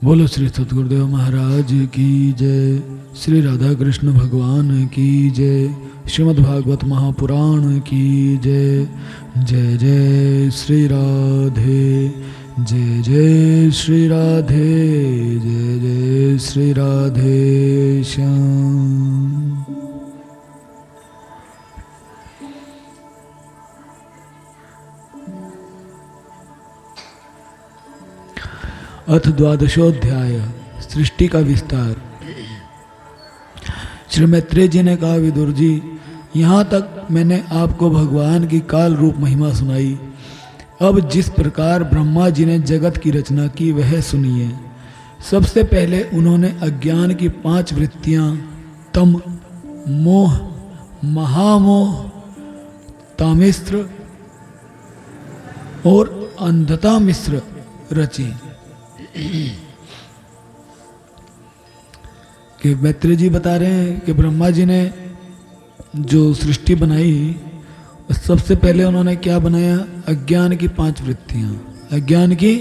बोलो श्री सतगुरुदेव महाराज की जय। श्री राधा कृष्ण भगवान की जय। श्रीमद् भागवत महापुराण की जय। जय जय श्री राधे, जय जय श्री राधे, जय जय श्री राधे श्याम। अथ द्वादशोध्याय सृष्टि का विस्तार। श्री मैत्रेय जी ने कहा, विदुर जी, यहाँ तक मैंने आपको भगवान की काल रूप महिमा सुनाई। अब जिस प्रकार ब्रह्मा जी ने जगत की रचना की वह सुनिए। सबसे पहले उन्होंने अज्ञान की 5 वृत्तियाँ तम, मोह, महामोह, तामिश्र और अंधता मिश्र रची। कि मैत्रेय जी बता रहे हैं कि ब्रह्मा जी ने जो सृष्टि बनाई, सबसे पहले उन्होंने क्या बनाया? अज्ञान की 5 वृत्तियां। अज्ञान की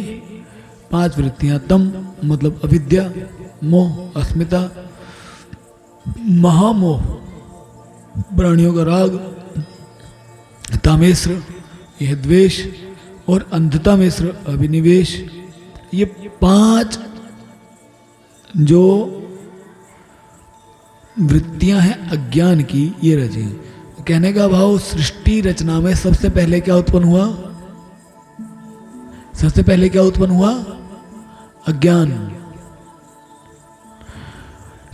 5 वृत्तियां, तम मतलब अविद्या, मोह अस्मिता, महामोह प्राणियों का राग, तामेश्र यह द्वेष, और अंधता मिश्र अभिनिवेश। ये 5 जो वृत्तियां हैं अज्ञान की, ये रची। कहने का भाव, सृष्टि रचना में सबसे पहले क्या उत्पन्न हुआ? सबसे पहले क्या उत्पन्न हुआ? अज्ञान।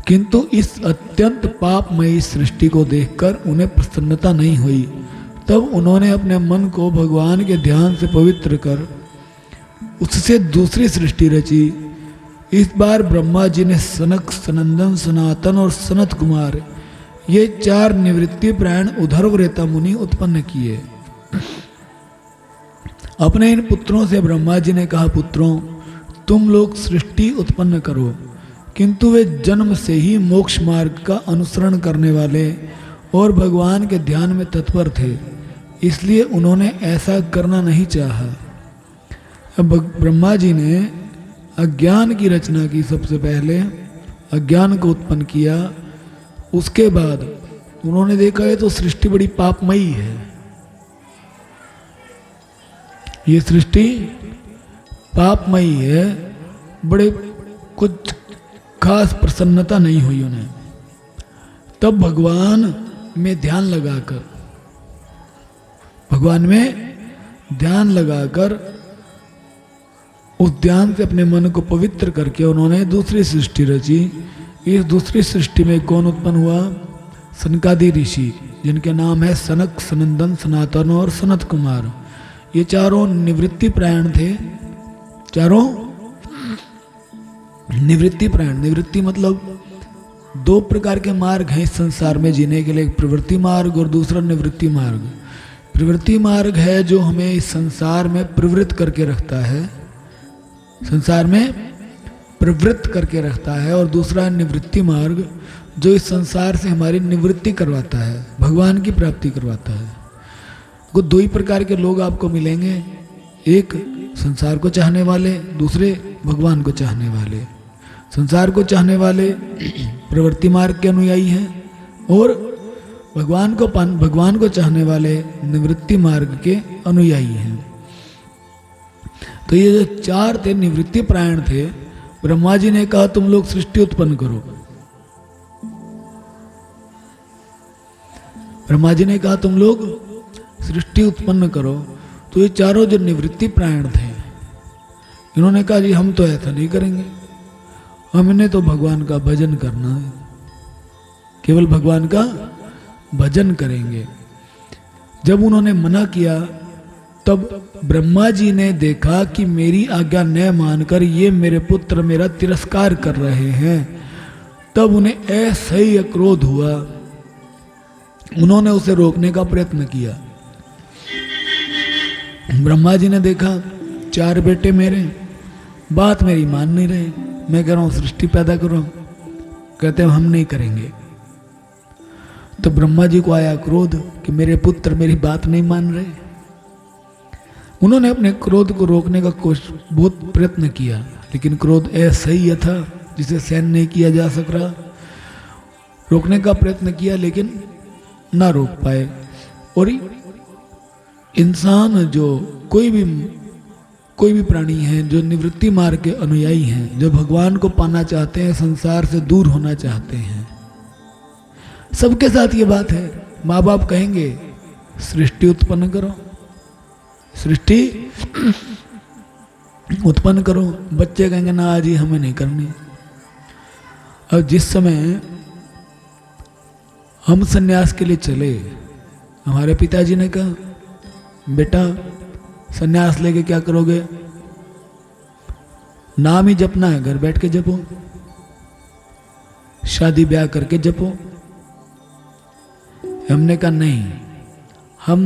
किंतु इस अत्यंत पापमयी सृष्टि को देखकर उन्हें प्रसन्नता नहीं हुई। तब उन्होंने अपने मन को भगवान के ध्यान से पवित्र कर उससे दूसरी सृष्टि रची। इस बार ब्रह्मा जी ने सनक, सनंदन, सनातन और सनत कुमार, ये 4 निवृत्ति प्राण उधर्वरेता मुनि उत्पन्न किए। अपने इन पुत्रों से ब्रह्मा जी ने कहा, पुत्रों, तुम लोग सृष्टि उत्पन्न करो। किंतु वे जन्म से ही मोक्ष मार्ग का अनुसरण करने वाले और भगवान के ध्यान में तत्पर थे, इसलिए उन्होंने ऐसा करना नहीं चाहा। अब ब्रह्मा जी ने अज्ञान की रचना की। सबसे पहले अज्ञान को उत्पन्न किया। उसके बाद उन्होंने देखा है तो सृष्टि बड़ी पापमयी है, ये सृष्टि पापमयी है। बड़े कुछ खास प्रसन्नता नहीं हुई उन्हें। तब भगवान में ध्यान लगाकर, भगवान में ध्यान लगाकर उस ध्यान से अपने मन को पवित्र करके उन्होंने दूसरी सृष्टि रची। इस दूसरी सृष्टि में कौन उत्पन्न हुआ? सनकादि ऋषि, जिनके नाम है सनक, सनंदन, सनातन और सनत कुमार। ये चारों निवृत्ति प्राण थे। चारों निवृत्ति प्राण। निवृत्ति मतलब 2 प्रकार के मार्ग हैं इस संसार में जीने के लिए, एक प्रवृत्ति मार्ग और दूसरा निवृत्ति मार्ग। प्रवृत्ति मार्ग है जो हमें इस संसार में प्रवृत्त करके रखता है, संसार में प्रवृत्त करके रखता है, और दूसरा निवृत्ति मार्ग जो इस संसार से हमारी निवृत्ति करवाता है, भगवान की प्राप्ति करवाता है। को 2 ही प्रकार के लोग आपको मिलेंगे, एक संसार को चाहने वाले, दूसरे भगवान को चाहने वाले। संसार को चाहने वाले प्रवृत्ति मार्ग के अनुयायी हैं, और भगवान को चाहने वाले निवृत्ति मार्ग के अनुयायी हैं। तो ये जो 4 थे निवृत्ति प्राण थे, ब्रह्मा जी ने कहा तुम लोग सृष्टि उत्पन्न करो। ब्रह्मा जी ने कहा तुम लोग सृष्टि उत्पन्न करो। तो ये चारों जो निवृत्ति प्राण थे, इन्होंने कहा जी हम तो ऐसा नहीं करेंगे, हमने तो भगवान का भजन करना है, केवल भगवान का भजन करेंगे। जब उन्होंने मना किया, तब ब्रह्मा जी ने देखा कि मेरी आज्ञा न मानकर ये मेरे पुत्र मेरा तिरस्कार कर रहे हैं। तब उन्हें ऐसा ही क्रोध हुआ। उन्होंने उसे रोकने का प्रयत्न किया। ब्रह्मा जी ने देखा 4 बेटे मेरे, बात मेरी मान नहीं रहे, मैं कह रहा हूं सृष्टि पैदा करो, कहते हैं हम नहीं करेंगे। तो ब्रह्मा जी को आया क्रोध कि मेरे पुत्र मेरी बात नहीं मान रहे। उन्होंने अपने क्रोध को रोकने का बहुत प्रयत्न किया, लेकिन क्रोध ऐसा ही था जिसे सहन नहीं किया जा सक रहा। रोकने का प्रयत्न किया लेकिन ना रोक पाए। और इंसान जो कोई भी प्राणी है जो निवृत्ति मार्ग के अनुयायी हैं, जो भगवान को पाना चाहते हैं, संसार से दूर होना चाहते हैं, सबके साथ ये बात है। माँ बाप कहेंगे सृष्टि उत्पन्न करो, सृष्टि उत्पन्न करो, बच्चे कहेंगे ना आज ही हमें नहीं करनी। और जिस समय हम सन्यास के लिए चले, हमारे पिताजी ने कहा बेटा सन्यास लेके क्या करोगे, नाम ही जपना है, घर बैठ के जपो, शादी ब्याह करके जपो। हमने कहा नहीं, हम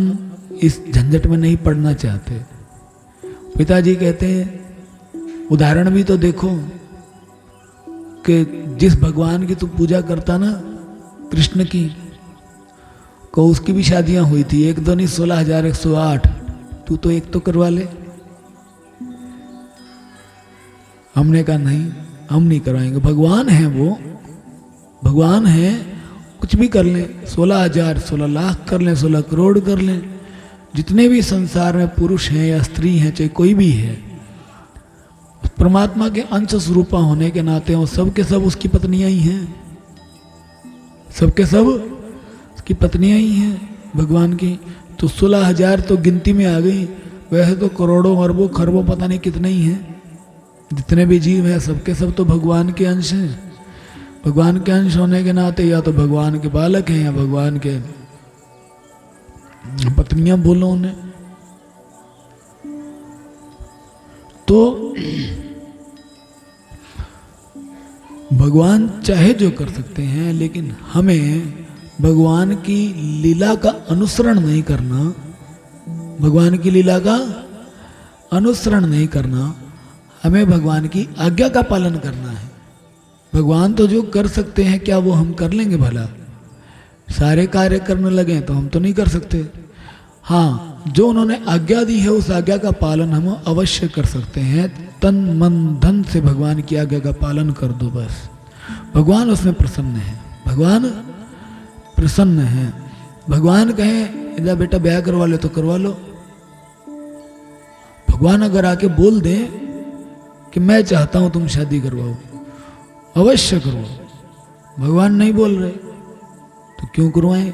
इस झंझट में नहीं पड़ना चाहते। पिताजी कहते हैं उदाहरण भी तो देखो कि जिस भगवान की तू पूजा करता ना, कृष्ण की, को उसकी भी शादियां हुई थी, एक दो नहीं 16,108, तू तो एक तो करवा ले। हमने कहा नहीं, हम नहीं करवाएंगे, भगवान है वो, भगवान है, कुछ भी कर लें, 16,000 16 लाख कर लें, 16 करोड़ कर लें, जितने भी संसार में पुरुष हैं या स्त्री हैं, चाहे कोई भी है, परमात्मा के अंश स्वरूपा होने के नाते वो सब के सब उसकी पत्नियां ही हैं, सबके सब उसकी पत्नियां ही हैं भगवान की। तो 16,000 तो गिनती में आ गई, वैसे तो करोड़ों अरबों खरबों पता नहीं कितने ही हैं, जितने भी जीव हैं सबके सब तो भगवान के अंश हैं। भगवान के अंश होने के नाते या तो भगवान के बालक हैं या भगवान के पत्नियां बोलो उन्हें। तो भगवान चाहे जो कर सकते हैं, लेकिन हमें भगवान की लीला का अनुसरण नहीं करना, भगवान की लीला का अनुसरण नहीं करना, हमें भगवान की आज्ञा का पालन करना है। भगवान तो जो कर सकते हैं क्या वो हम कर लेंगे भला? सारे कार्य करने लगे तो हम तो नहीं कर सकते। हाँ, जो उन्होंने आज्ञा दी है उस आज्ञा का पालन हम अवश्य कर सकते हैं। तन मन धन से भगवान की आज्ञा का पालन कर दो बस, भगवान उसमें प्रसन्न है, भगवान प्रसन्न है। भगवान कहें इधर बेटा ब्याह करवा लो तो करवा लो। भगवान अगर आके बोल दे कि मैं चाहता हूं तुम शादी करवाओ, अवश्य करवाओ। भगवान नहीं बोल रहे तो क्यों करवाएं?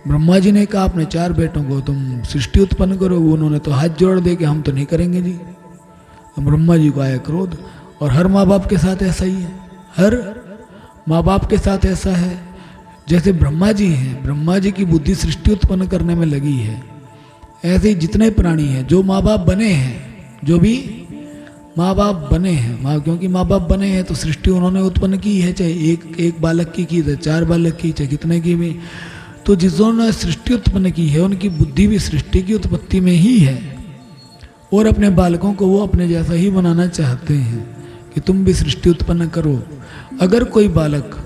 ब्रह्मा जी ने कहा अपने 4 बेटों को तुम सृष्टि उत्पन्न करो, उन्होंने तो हाथ जोड़ दे कि हम तो नहीं करेंगे जी। ब्रह्मा जी को आया क्रोध। और हर माँ बाप के साथ ऐसा ही है, हर माँ बाप के साथ ऐसा है। जैसे ब्रह्मा जी हैं, ब्रह्मा जी की बुद्धि सृष्टि उत्पन्न करने में लगी है, ऐसे ही जितने प्राणी हैं जो माँ बाप बने हैं, जो भी माँ बाप बने हैं, क्योंकि माँ बाप बने हैं तो सृष्टि उन्होंने उत्पन्न की है, चाहे एक बालक की चाहे 4 बालक की, चाहे कितने की भी। तो जिन्होंने सृष्टि उत्पन्न की है उनकी बुद्धि भी सृष्टि की उत्पत्ति में ही है, और अपने बालकों को वो अपने जैसा ही बनाना चाहते हैं कि तुम भी सृष्टि उत्पन्न करो। अगर कोई बालक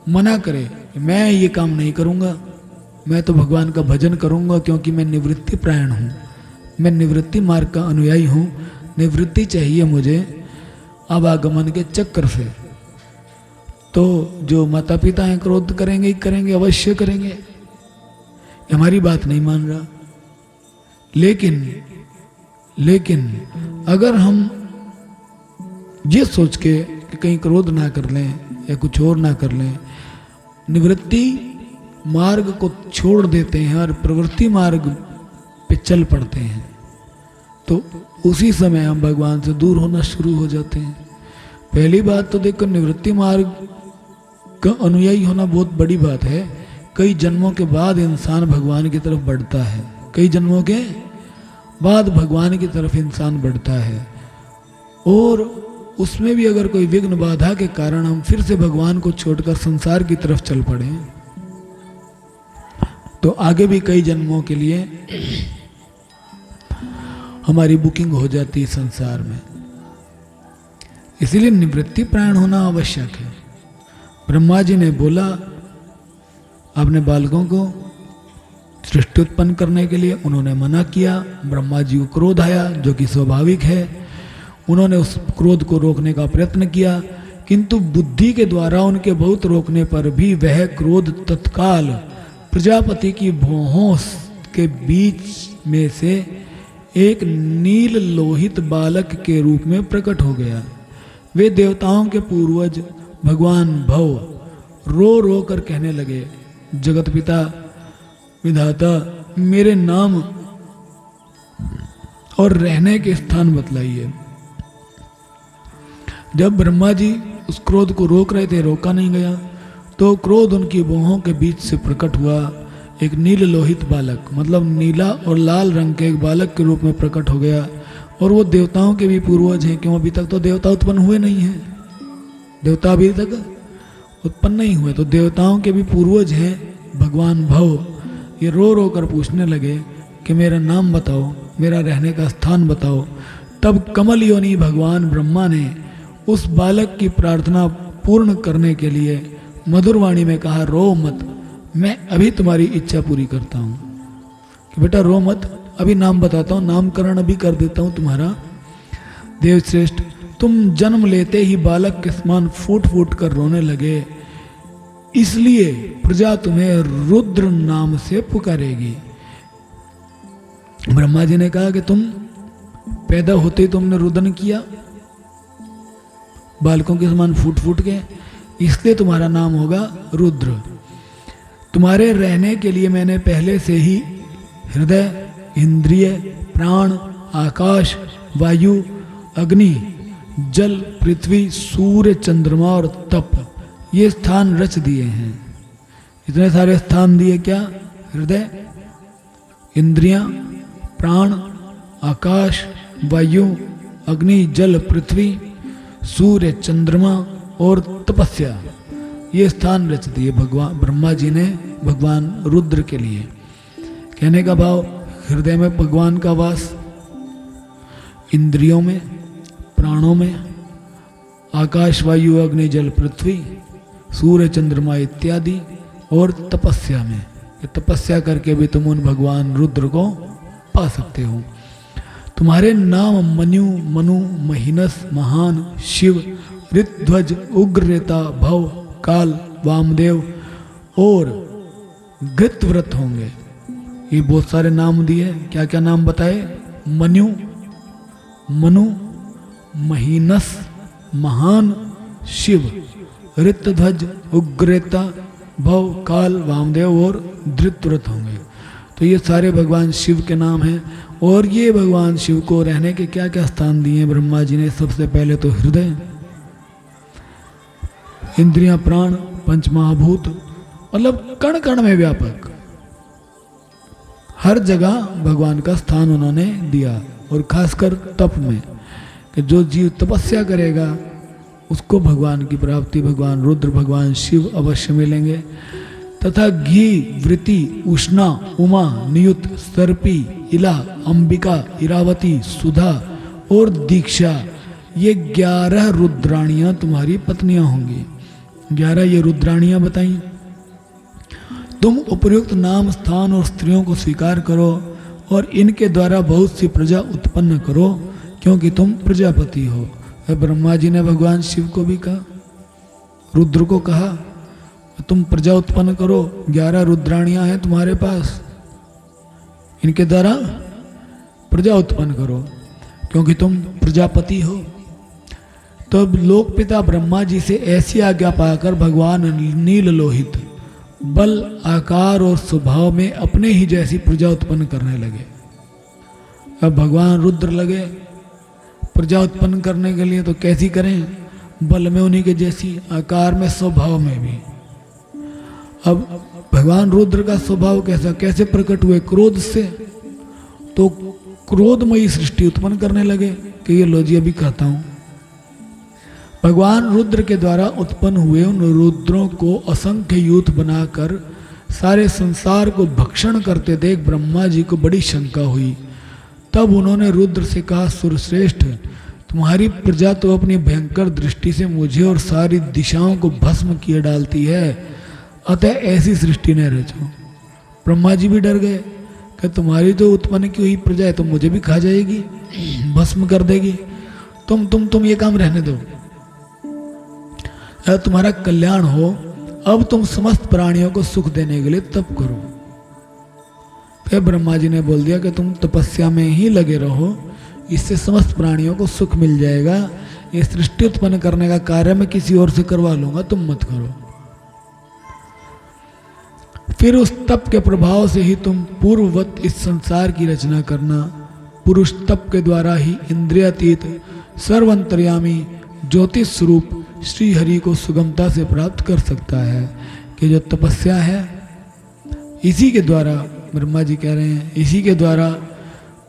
मना करे मैं ये काम नहीं करूँगा, मैं तो भगवान का भजन करूँगा क्योंकि मैं निवृत्ति प्रायण हूँ, मैं निवृत्ति मार्ग का अनुयायी हूँ, निवृत्ति चाहिए मुझे आवागमन के चक्कर से, तो जो माता पिता हैं क्रोध करेंगे ही करेंगे, अवश्य करेंगे। हमारी बात नहीं मान रहा। लेकिन अगर हम ये सोच के कि कहीं क्रोध ना कर लें या कुछ और ना कर लें, निवृत्ति मार्ग को छोड़ देते हैं और प्रवृत्ति मार्ग पे चल पड़ते हैं, तो उसी समय हम भगवान से दूर होना शुरू हो जाते हैं। पहली बात तो देखो, निवृत्ति मार्ग का अनुयायी होना बहुत बड़ी बात है। कई जन्मों के बाद इंसान भगवान की तरफ बढ़ता है, कई जन्मों के बाद भगवान की तरफ इंसान बढ़ता है, और उसमें भी अगर कोई विघ्न बाधा के कारण हम फिर से भगवान को छोड़कर संसार की तरफ चल पड़े तो आगे भी कई जन्मों के लिए हमारी बुकिंग हो जाती है संसार में। इसीलिए निवृत्ति प्राण होना आवश्यक है। ब्रह्मा जी ने बोला अपने बालकों को सृष्टि उत्पन्न करने के लिए उन्होंने मना किया। ब्रह्मा जी को क्रोध आया, जो कि स्वाभाविक है। उन्होंने उस क्रोध को रोकने का प्रयत्न किया, किंतु बुद्धि के द्वारा उनके बहुत रोकने पर भी वह क्रोध तत्काल प्रजापति की भौहों के बीच में से एक नील लोहित बालक के रूप में प्रकट हो गया। वे देवताओं के पूर्वज भगवान भव रो रो कर कहने लगे, जगत पिता विधाता, मेरे नाम और रहने के स्थान बतलाइए। जब ब्रह्मा जी उस क्रोध को रोक रहे थे, रोका नहीं गया, तो क्रोध उनकी भौहों के बीच से प्रकट हुआ। एक नील लोहित बालक, मतलब नीला और लाल रंग के एक बालक के रूप में प्रकट हो गया। और वो देवताओं के भी पूर्वज हैं, क्यों अभी तक तो देवता उत्पन्न हुए नहीं हैं, देवता अभी तक उत्पन्न नहीं हुए, तो देवताओं के भी पूर्वज हैं भगवान भव। ये रो रो कर पूछने लगे कि मेरा नाम बताओ, मेरा रहने का स्थान बताओ। तब कमल योनि भगवान ब्रह्मा ने उस बालक की प्रार्थना पूर्ण करने के लिए मधुर वाणी में कहा, रो मत, मैं अभी तुम्हारी इच्छा पूरी करता हूँ। कि बेटा रो मत, अभी नाम बताता हूँ, नामकरण अभी कर देता हूँ तुम्हारा। देवश्रेष्ठ, तुम जन्म लेते ही बालक के समान फूट फूट कर रोने लगे, इसलिए प्रजा तुम्हें रुद्र नाम से पुकारेगी। ब्रह्मा जी ने कहा कि तुम पैदा होते ही तुमने रुदन किया, बालकों के समान फूट फूट के, इसलिए तुम्हारा नाम होगा रुद्र। तुम्हारे रहने के लिए मैंने पहले से ही हृदय, इंद्रिय, प्राण, आकाश, वायु, अग्नि, जल, पृथ्वी, सूर्य, चंद्रमा और तप, ये स्थान रच दिए हैं। इतने सारे स्थान दिए, क्या? हृदय, इंद्रियां, प्राण, आकाश, वायु, अग्नि, जल, पृथ्वी, सूर्य, चंद्रमा और तपस्या, ये स्थान रच दिए भगवान ब्रह्मा जी ने भगवान रुद्र के लिए। कहने का भाव, हृदय में भगवान का वास, इंद्रियों में, प्राणों में, आकाश, वायु, अग्नि, जल, पृथ्वी, सूर्य, चंद्रमा इत्यादि, और तपस्या में। तपस्या करके भी तुम उन भगवान रुद्र को पा सकते हो। तुम्हारे नाम मनु, मनु, महीनस, महान, शिव, ऋतध्वज, उग्ररेता, भव, काल, वामदेव और घृतव्रत होंगे। ये बहुत सारे नाम दिए। क्या क्या नाम बताए? मनु, मनु, महीनस, महान, शिव, ऋतध्वज, उग्ररेता, भव, काल, वामदेव और धृतव्रत होंगे। तो ये सारे भगवान शिव के नाम हैं। और ये भगवान शिव को रहने के क्या क्या स्थान दिए ब्रह्मा जी ने? सबसे पहले तो हृदय, इंद्रियां, प्राण, पंच महाभूत, मतलब कण कण में व्यापक, हर जगह भगवान का स्थान उन्होंने दिया। और खासकर तप में, कि जो जीव तपस्या करेगा उसको भगवान की प्राप्ति भगवान रुद्र, भगवान शिव अवश्य मिलेंगे। तथा घी, वृत्ति, उष्णा, उमा, नियुत, सर्पी, इला, अंबिका, इरावती, सुधा और दीक्षा, ये 11 रुद्राणियां तुम्हारी पत्नियां होंगी। 11 ये रुद्राणियां बताई। तुम उपर्युक्त नाम, स्थान और स्त्रियों को स्वीकार करो और इनके द्वारा बहुत सी प्रजा उत्पन्न करो, क्योंकि तुम प्रजापति हो। ब्रह्मा जी ने भगवान शिव को भी कहा, रुद्र को कहा, तुम प्रजा उत्पन्न करो। 11 रुद्राणियां हैं तुम्हारे पास, इनके द्वारा प्रजा उत्पन्न करो, क्योंकि तुम प्रजापति हो। तो लोक पिता ब्रह्मा जी से ऐसी आज्ञा पाकर भगवान नील लोहित बल, आकार और स्वभाव में अपने ही जैसी प्रजा उत्पन्न करने लगे। अब भगवान रुद्र लगे प्रजा उत्पन्न करने के लिए, तो कैसी करें? बल में उन्हीं के जैसी, आकार में, स्वभाव में भी। अब भगवान रुद्र का स्वभाव कैसा, कैसे प्रकट हुए? क्रोध से। तो क्रोधमयी सृष्टि उत्पन्न करने लगे कि ये लो जी अभी कहता हूं। भगवान रुद्र के द्वारा उत्पन्न हुए उन रुद्रों को असंख्य यूथ बनाकर सारे संसार को भक्षण करते देख ब्रह्मा जी को बड़ी शंका हुई। तब उन्होंने रुद्र से कहा, सुरश्रेष्ठ, तुम्हारी प्रजा तो अपनी भयंकर दृष्टि से मुझे और सारी दिशाओं को भस्म किए डालती है, अतः ऐसी सृष्टि न रचो। ब्रह्मा जी भी डर गए कि तुम्हारी जो उत्पन्न की हुई प्रजा है तो मुझे भी खा जाएगी, भस्म कर देगी। तुम ये काम रहने दो, अगर तुम्हारा कल्याण हो अब तुम समस्त प्राणियों को सुख देने के लिए तप करो। फिर ब्रह्मा जी ने बोल दिया कि तुम तपस्या में ही लगे रहो, इससे समस्त प्राणियों को सुख मिल जाएगा। ये सृष्टि उत्पन्न करने का कार्य मैं किसी और से करवा लूंगा, तुम मत करो। फिर उस तप के प्रभाव से ही तुम पूर्ववत इस संसार की रचना करना। पुरुष तप के द्वारा ही इंद्रियातीत सर्वंतर्यामी ज्योतिष स्वरूप श्री हरि को सुगमता से प्राप्त कर सकता है। कि जो तपस्या है इसी के द्वारा, ब्रह्मा जी कह रहे हैं, इसी के द्वारा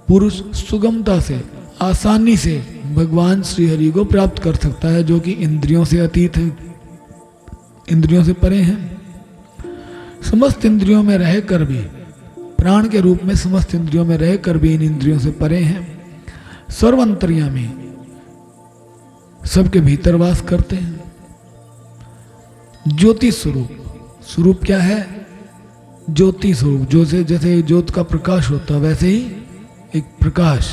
पुरुष सुगमता से, आसानी से भगवान श्री हरि को प्राप्त कर सकता है, जो कि इंद्रियों से अतीत है, इंद्रियों से परे हैं। समस्त इंद्रियों में रहकर भी, प्राण के रूप में समस्त इंद्रियों में रहकर भी इन इंद्रियों से परे हैं। सर्वंतर्यामी, सबके भीतर वास करते हैं। ज्योति स्वरूप, स्वरूप क्या है? ज्योति स्वरूप, जैसे ज्योत का प्रकाश होता है वैसे ही एक प्रकाश।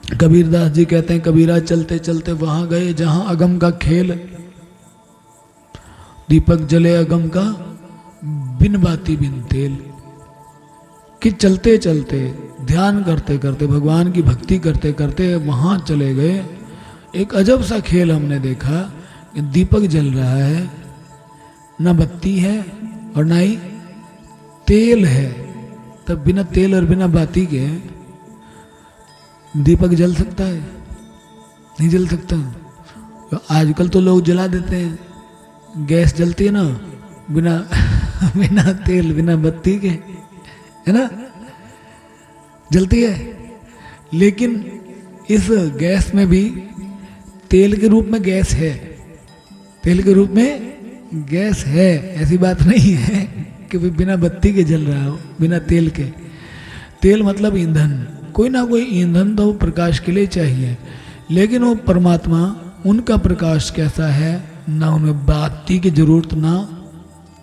कबीरदास जी कहते हैं, कबीरा चलते चलते वहां गए जहां अगम का खेल, दीपक जले अगम का बिन बाती बिन तेल। कि चलते चलते, ध्यान करते करते, भगवान की भक्ति करते करते वहां चले गए। एक अजब सा खेल हमने देखा कि दीपक जल रहा है, ना बत्ती है और ना ही तेल है। तब बिना तेल और बिना बाती के दीपक जल सकता है? नहीं जल सकता। तो आजकल तो लोग जला देते हैं, गैस जलती है ना बिना बिना तेल बिना बत्ती के, है ना, जलती है। लेकिन इस गैस में भी तेल के रूप में गैस है, तेल के रूप में गैस है। ऐसी बात नहीं है कि बिना बत्ती के जल रहा हो, बिना तेल के। तेल मतलब ईंधन, कोई ना कोई ईंधन तो प्रकाश के लिए चाहिए। लेकिन वो परमात्मा, उनका प्रकाश कैसा है, ना उन्हें बाती की जरूरत, ना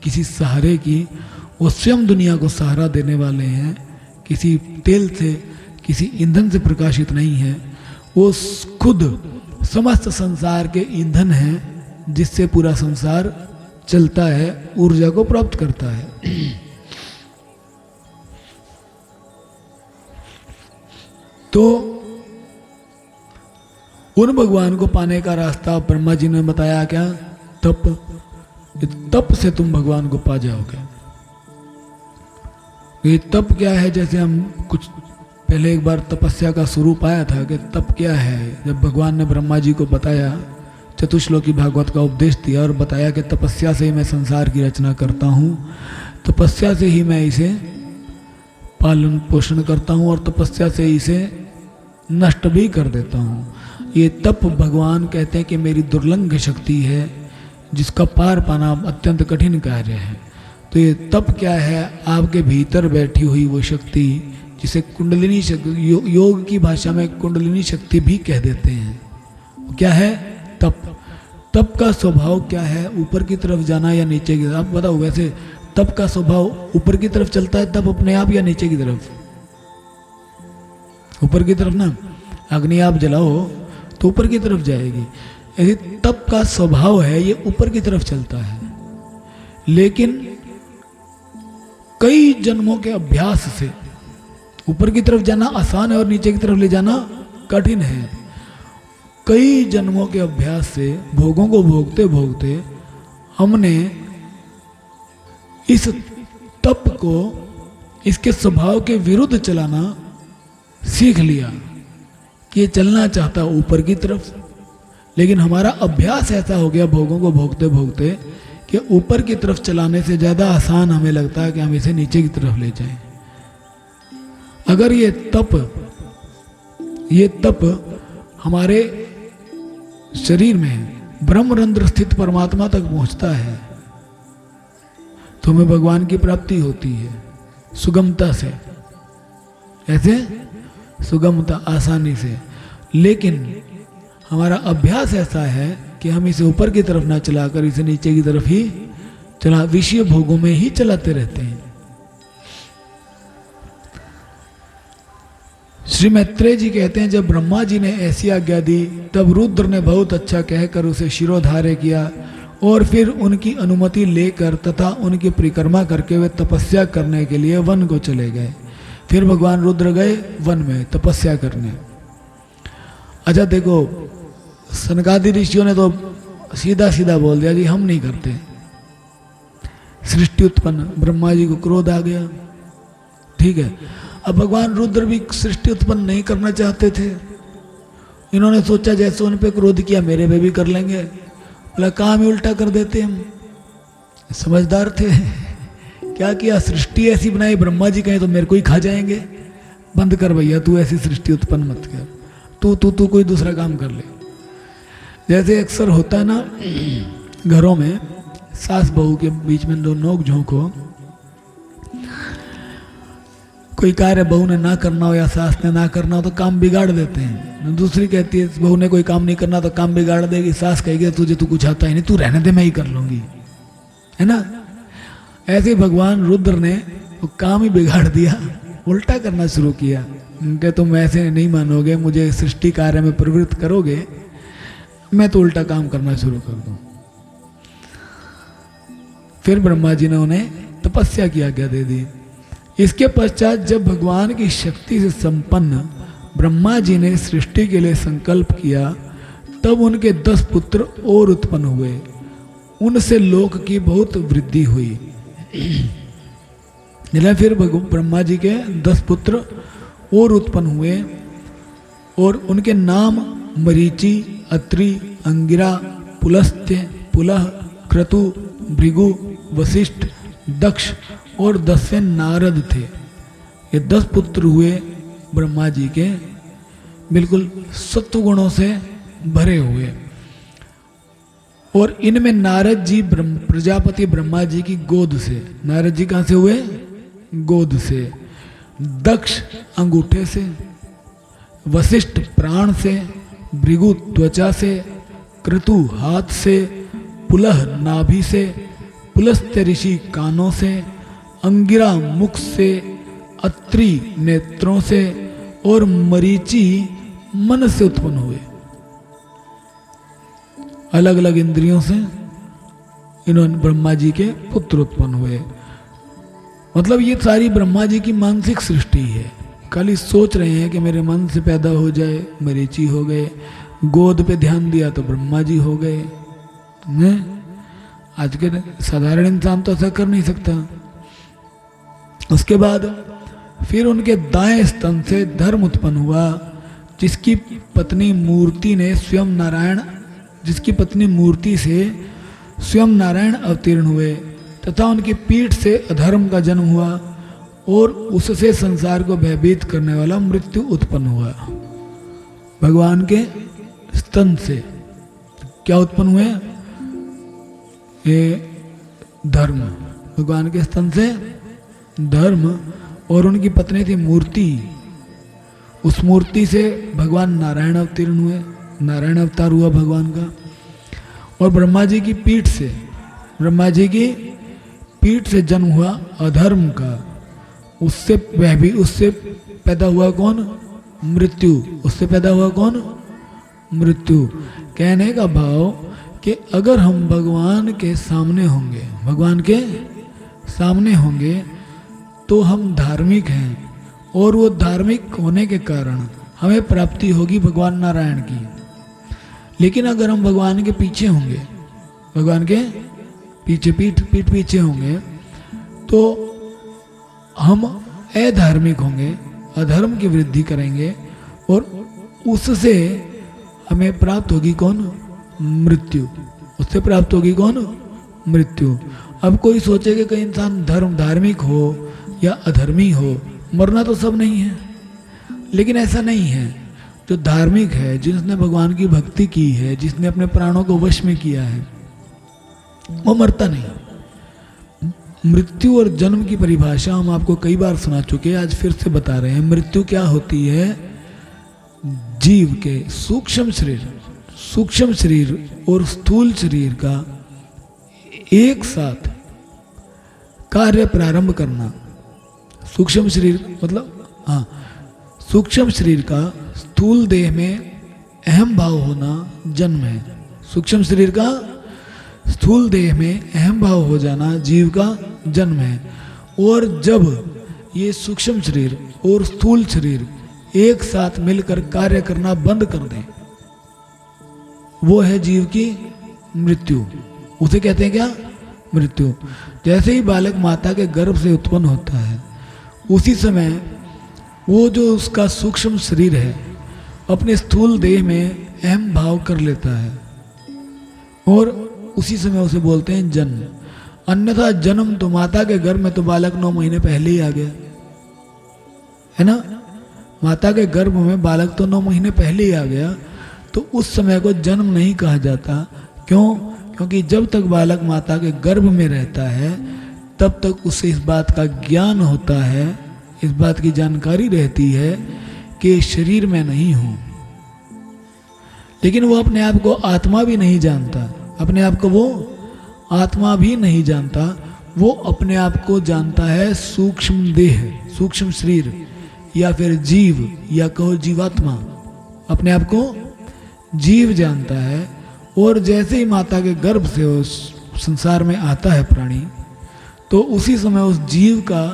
किसी सहारे की। वो स्वयं दुनिया को सहारा देने वाले हैं, किसी तेल से, किसी ईंधन से प्रकाशित नहीं है। वो खुद समस्त संसार के ईंधन हैं, जिससे पूरा संसार चलता है, ऊर्जा को प्राप्त करता है। तो उन भगवान को पाने का रास्ता ब्रह्मा जी ने बताया क्या? तप। तप से तुम भगवान को पा जाओगे। ये तप क्या है? जैसे हम कुछ पहले एक बार तपस्या का स्वरूप आया था कि तप क्या है। जब भगवान ने ब्रह्मा जी को बताया, चतुश्लोकी भागवत का उपदेश दिया और बताया कि तपस्या से ही मैं संसार की रचना करता हूँ, तपस्या से ही मैं इसे पालन पोषण करता हूँ और तपस्या से इसे नष्ट भी कर देता हूँ। ये तप भगवान कहते हैं कि मेरी दुर्लंघ शक्ति है, जिसका पार पाना अत्यंत कठिन कार्य है। तो ये तप क्या है? आपके भीतर बैठी हुई वो शक्ति, जिसे कुंडलिनी शक्ति, योग की भाषा में कुंडलिनी शक्ति भी कह देते हैं। क्या है? तप। तप का स्वभाव क्या है? ऊपर की तरफ जाना या नीचे की तरफ? आप बताओ, वैसे तप का स्वभाव ऊपर की तरफ चलता है तप अपने आप, या नीचे की तरफ? ऊपर की तरफ ना। अग्नि आप जलाओ तो ऊपर की तरफ जाएगी। यदि तप का स्वभाव है ये ऊपर की तरफ चलता है, लेकिन कई जन्मों के अभ्यास से ऊपर की तरफ जाना आसान है और नीचे की तरफ ले जाना कठिन है। कई जन्मों के अभ्यास से, भोगों को भोगते भोगते हमने इस तप को इसके स्वभाव के विरुद्ध चलाना सीख लिया कि ये चलना चाहता ऊपर की तरफ, लेकिन हमारा अभ्यास ऐसा हो गया भोगों को भोगते भोगते कि ऊपर की तरफ चलाने से ज़्यादा आसान हमें लगता है कि हम इसे नीचे की तरफ ले जाएं। अगर ये तप हमारे शरीर में ब्रह्मरंध्र स्थित परमात्मा तक पहुंचता है तो हमें भगवान की प्राप्ति होती है सुगमता से। ऐसे सुगमता, आसानी से। लेकिन हमारा अभ्यास ऐसा है कि हम इसे ऊपर की तरफ ना चलाकर इसे नीचे की तरफ ही चला विषय भोगों में ही चलाते रहते हैं। श्री मैत्रेय जी कहते हैं जब ब्रह्मा जी ने ऐसी आज्ञा दी तब रुद्र ने बहुत अच्छा कहकर उसे शिरोधार्य किया और फिर उनकी अनुमति लेकर तथा उनकी परिक्रमा करके वे तपस्या करने के लिए वन को चले गए। फिर भगवान रुद्र गए वन में तपस्या करने। अच्छा देखो, सनकादि ऋषियों ने तो सीधा सीधा बोल दिया जी हम नहीं करते। सृष्टि उत्पन्न, ब्रह्मा जी को क्रोध आ गया, ठीक है। अब भगवान रुद्र भी सृष्टि उत्पन्न नहीं करना चाहते थे। इन्होंने सोचा जैसे उन पे क्रोध किया मेरे पे भी कर लेंगे, बोला काम ही उल्टा कर देते हम। समझदार थे। क्या किया, सृष्टि ऐसी बनाई, ब्रह्मा जी कहें तो मेरे को ही खा जाएंगे। बंद कर भैया, तू ऐसी सृष्टि उत्पन्न मत कर, तू कोई दूसरा काम कर ले। जैसे अक्सर होता है ना घरों में, सास बहू के बीच में दो नोक झोंक हो, कोई कार्य बहू ने ना करना हो या सास ने ना करना हो तो काम बिगाड़ देते हैं। दूसरी कहती है बहू ने कोई काम नहीं करना तो काम बिगाड़ देगी, सास कहेगी तुझे तो कुछ आता ही नहीं, तू रहने दे मैं ही कर लूंगी, है ना। ऐसे भगवान रुद्र ने वो काम ही बिगाड़ दिया, उल्टा करना शुरू किया कि तुम ऐसे नहीं मानोगे, मुझे सृष्टि कार्य में प्रवृत्त करोगे, मैं तो उल्टा काम करना शुरू कर दूं। फिर ब्रह्मा जी ने उन्हें तपस्या की आज्ञा दे दी। इसके पश्चात जब भगवान की शक्ति से संपन्न ब्रह्मा जी ने सृष्टि के लिए संकल्प किया तब उनके 10 पुत्र और उत्पन्न हुए। उनसे लोक की बहुत वृद्धि हुई। फिर ब्रह्मा जी के 10 पुत्र और उत्पन्न हुए और उनके नाम मरीचि, अत्रि, अंगिरा, पुलस्त्य, पुलह, क्रतु, भृगु, वशिष्ठ, दक्ष और 10 नारद थे। ये 10 पुत्र हुए ब्रह्मा जी के, बिल्कुल सत्व गुणों से भरे हुए। और इनमें नारद जी प्रजापति ब्रह्मा जी की गोद से, नारद जी कहां से हुए? गोद से। दक्ष अंगूठे से, वशिष्ठ प्राण से, भृगु त्वचा से, क्रतु हाथ से, पुलह नाभि से, पुलस्त्य ऋषि कानों से, अंगिरा मुख से, अत्रि नेत्रों से और मरीचि मन से उत्पन्न हुए। अलग अलग इंद्रियों से इन्होंने ब्रह्मा जी के पुत्र उत्पन्न हुए। मतलब ये सारी ब्रह्मा जी की मानसिक सृष्टि है। खाली सोच रहे हैं कि मेरे मन से पैदा हो जाए, मरीचि हो गए। गोद पे ध्यान दिया तो ब्रह्मा जी हो गए। आज के साधारण इंसान तो ऐसा कर नहीं सकता। उसके बाद फिर उनके दाएं स्तन से धर्म उत्पन्न हुआ, जिसकी पत्नी मूर्ति ने स्वयं नारायण, जिसकी पत्नी मूर्ति से स्वयं नारायण अवतीर्ण हुए तथा उनकी पीठ से अधर्म का जन्म हुआ और उससे संसार को भयभीत करने वाला मृत्यु उत्पन्न हुआ। भगवान के स्तन से क्या उत्पन्न हुए? ये धर्म। भगवान के स्तन से धर्म और उनकी पत्नी थी मूर्ति। उस मूर्ति से भगवान नारायण अवतीर्ण हुए, नारायण अवतार हुआ भगवान का। और ब्रह्मा जी की पीठ से, ब्रह्मा जी की पीठ से जन्म हुआ अधर्म का। उससे वह भी, उससे पैदा हुआ कौन? मृत्यु। उससे पैदा हुआ कौन? मृत्यु। कहने का भाव कि अगर हम भगवान के सामने होंगे, भगवान के सामने होंगे तो हम धार्मिक हैं और वो धार्मिक होने के कारण हमें प्राप्ति होगी भगवान नारायण की। लेकिन अगर हम भगवान के पीछे होंगे, भगवान के पीछे पीठ पीछे होंगे तो हम अधार्मिक होंगे, अधर्म की वृद्धि करेंगे और उससे हमें प्राप्त होगी कौन? मृत्यु। उससे प्राप्त होगी कौन? मृत्यु। अब कोई सोचे कि कहीं इंसान धार्मिक हो या अधर्मी हो, मरना तो सब नहीं है। लेकिन ऐसा नहीं है। जो धार्मिक है, जिसने भगवान की भक्ति की है, जिसने अपने प्राणों को वश में किया है, वो मरता नहीं। मृत्यु और जन्म की परिभाषा हम आपको कई बार सुना चुके हैं, आज फिर से बता रहे हैं। मृत्यु क्या होती है? जीव के सूक्ष्म शरीर और स्थूल शरीर का एक साथ कार्य प्रारंभ करना। सूक्ष्म शरीर मतलब सूक्ष्म शरीर का स्थूल देह में अहम भाव होना जन्म है। सूक्ष्म शरीर का स्थूल देह में अहम भाव हो जाना जीव का जन्म है। और जब ये सूक्ष्म शरीर और स्थूल शरीर एक साथ मिलकर कार्य करना बंद कर दें, वो है जीव की मृत्यु। उसे कहते हैं क्या? मृत्यु। जैसे ही बालक माता के गर्भ से उत्पन्न होता है, उसी समय वो जो उसका सूक्ष्म शरीर है अपने स्थूल देह में अहम भाव कर लेता है और उसी समय उसे बोलते हैं जन्म। अन्यथा जन्म तो माता के गर्भ में तो बालक 9 महीने पहले ही आ गया है ना। माता के गर्भ में बालक तो 9 महीने पहले ही आ गया, तो उस समय को जन्म नहीं कहा जाता। क्यों? क्योंकि जब तक बालक माता के गर्भ में रहता है तब तक उसे इस बात का ज्ञान होता है, इस बात की जानकारी रहती है कि शरीर में नहीं हूं। लेकिन वो अपने आप को आत्मा भी नहीं जानता, अपने आप को वो आत्मा भी नहीं जानता। वो अपने आप को जानता है सूक्ष्म देह, सूक्ष्म शरीर, या फिर जीव, या कहो जीवात्मा। अपने आप को जीव जानता है। और जैसे ही माता के गर्भ से उस संसार में आता है प्राणी, तो उसी समय उस जीव का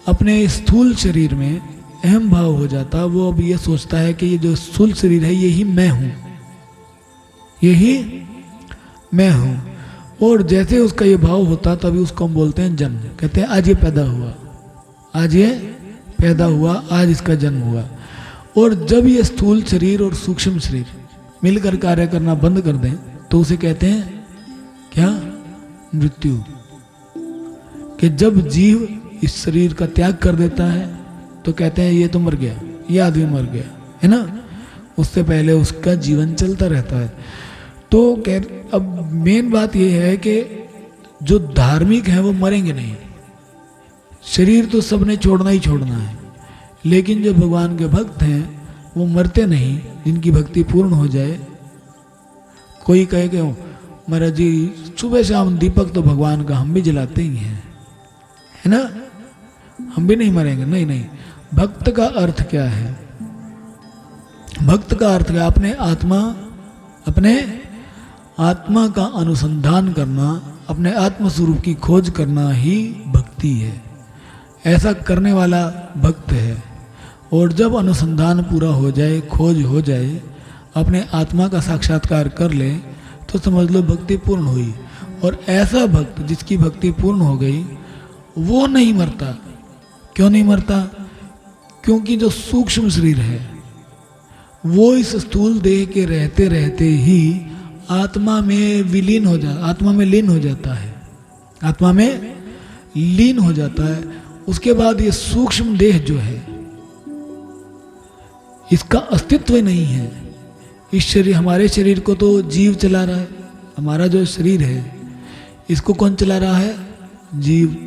अपने स्थूल शरीर में अहम भाव हो जाता। वो अब ये सोचता है कि ये जो स्थूल शरीर है यही मैं हूँ, यही मैं हूँ। और जैसे उसका ये भाव होता तभी उसको हम बोलते हैं जन्म। कहते हैं आज ये पैदा हुआ, आज ये पैदा हुआ, आज इसका जन्म हुआ। और जब ये स्थूल शरीर और सूक्ष्म शरीर मिलकर कार्य करना बंद कर दें तो उसे कहते हैं क्या? मृत्यु। कि जब जीव इस शरीर का त्याग कर देता है तो कहते हैं ये तो मर गया, ये आदमी मर गया, है ना। उससे पहले उसका जीवन चलता रहता है। तो अब मेन बात यह है कि जो धार्मिक है वो मरेंगे नहीं। शरीर तो सबने छोड़ना ही छोड़ना है, लेकिन जो भगवान के भक्त हैं वो मरते नहीं, जिनकी भक्ति पूर्ण हो जाए। कोई कहे कि महाराज जी सुबह शाम दीपक तो भगवान का हम भी जलाते ही हैं, है ना, हम भी नहीं मरेंगे। नहीं नहीं, भक्त का अर्थ क्या है? भक्त का अर्थ क्या? अपने आत्मा का अनुसंधान करना, अपने आत्म स्वरूप की खोज करना ही भक्ति है। ऐसा करने वाला भक्त है। और जब अनुसंधान पूरा हो जाए, खोज हो जाए, अपने आत्मा का साक्षात्कार कर ले, तो समझ लो भक्ति पूर्ण हुई। और ऐसा भक्त जिसकी भक्ति पूर्ण हो गई वो नहीं मरता। क्यों नहीं मरता? क्योंकि जो सूक्ष्म शरीर है वो इस स्थूल देह के रहते रहते ही आत्मा में विलीन हो आत्मा में लीन हो जाता है, आत्मा में लीन हो जाता है। उसके बाद ये सूक्ष्म देह जो है इसका अस्तित्व ही नहीं है। इस शरीर, हमारे शरीर को तो जीव चला रहा है। हमारा जो शरीर है इसको कौन चला रहा है? जीव।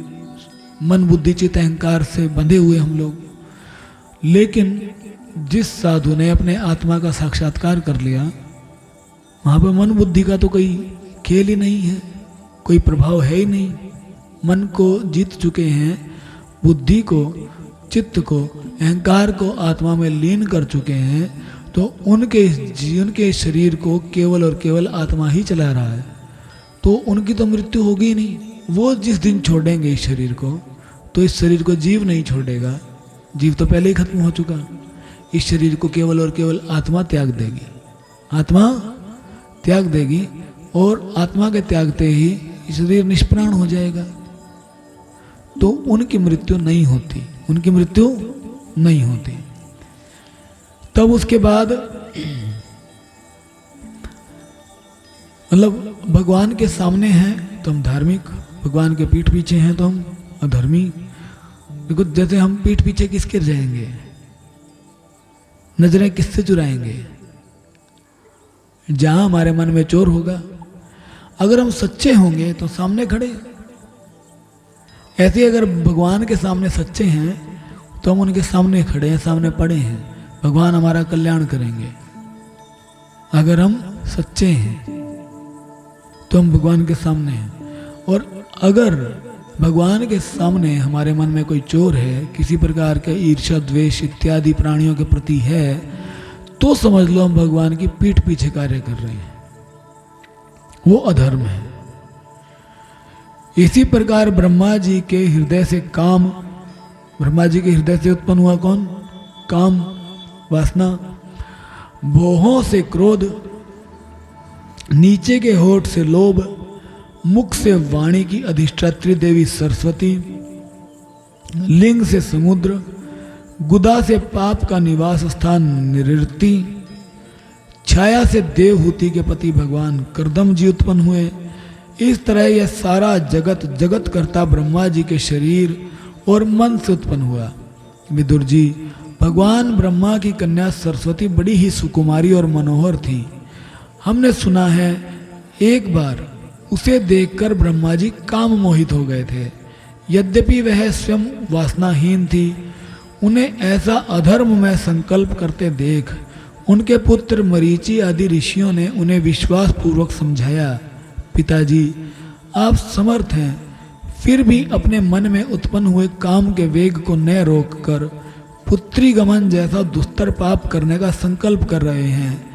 मन बुद्धि चित्त अहंकार से बंधे हुए हम लोग। लेकिन जिस साधु ने अपने आत्मा का साक्षात्कार कर लिया, वहाँ पर मन बुद्धि का तो कोई खेल ही नहीं है, कोई प्रभाव है ही नहीं। मन को जीत चुके हैं, बुद्धि को, चित्त को, अहंकार को आत्मा में लीन कर चुके हैं। तो उनके जीवन के शरीर को केवल और केवल आत्मा ही चला रहा है। तो उनकी तो मृत्यु होगी ही नहीं। वो जिस दिन छोड़ेंगे इस शरीर को, तो इस शरीर को जीव नहीं छोड़ेगा। जीव तो पहले ही खत्म हो चुका। इस शरीर को केवल और केवल आत्मा त्याग देगी, आत्मा त्याग देगी। और आत्मा के त्यागते ही शरीर निष्प्राण हो जाएगा। तो उनकी मृत्यु नहीं होती, उनकी मृत्यु नहीं होती। तब उसके बाद मतलब भगवान के सामने हैं तो हम धार्मिक, भगवान के पीठ पीछे हैं तो हम अधर्मी। देखो जैसे हम पीठ पीछे किसके जाएंगे, नजरें किससे चुराएंगे? जहां हमारे मन में चोर होगा। अगर हम सच्चे होंगे तो सामने खड़े। ऐसे अगर भगवान के सामने सच्चे हैं तो हम उनके सामने खड़े हैं, सामने पड़े हैं। भगवान हमारा कल्याण करेंगे। अगर हम सच्चे हैं तो हम भगवान के सामने हैं। और अगर भगवान के सामने हमारे मन में कोई चोर है, किसी प्रकार का ईर्ष्या द्वेष इत्यादि प्राणियों के प्रति है, तो समझ लो हम भगवान की पीठ पीछे कार्य कर रहे हैं, वो अधर्म है। इसी प्रकार ब्रह्मा जी के हृदय से काम, ब्रह्मा जी के हृदय से उत्पन्न हुआ कौन? काम वासना, भौहों से क्रोध, नीचे के होठ से लोभ, मुख से वाणी की अधिष्ठात्री देवी सरस्वती, लिंग से समुद्र, गुदा से पाप का निवास स्थान निरृति, छाया से देवहूति के पति भगवान कर्दम जी उत्पन्न हुए। इस तरह यह सारा जगत जगत करता ब्रह्मा जी के शरीर और मन से उत्पन्न हुआ। विदुर जी, भगवान ब्रह्मा की कन्या सरस्वती बड़ी ही सुकुमारी और मनोहर थी। हमने सुना है एक बार उसे देखकर ब्रह्मा जी काम मोहित हो गए थे। यद्यपि वह स्वयं वासनाहीन थी, उन्हें ऐसा अधर्म में संकल्प करते देख उनके पुत्र मरीचि आदि ऋषियों ने उन्हें विश्वास पूर्वक समझाया, पिताजी आप समर्थ हैं, फिर भी अपने मन में उत्पन्न हुए काम के वेग को न रोककर पुत्री गमन जैसा दुस्तर पाप करने का संकल्प कर रहे हैं।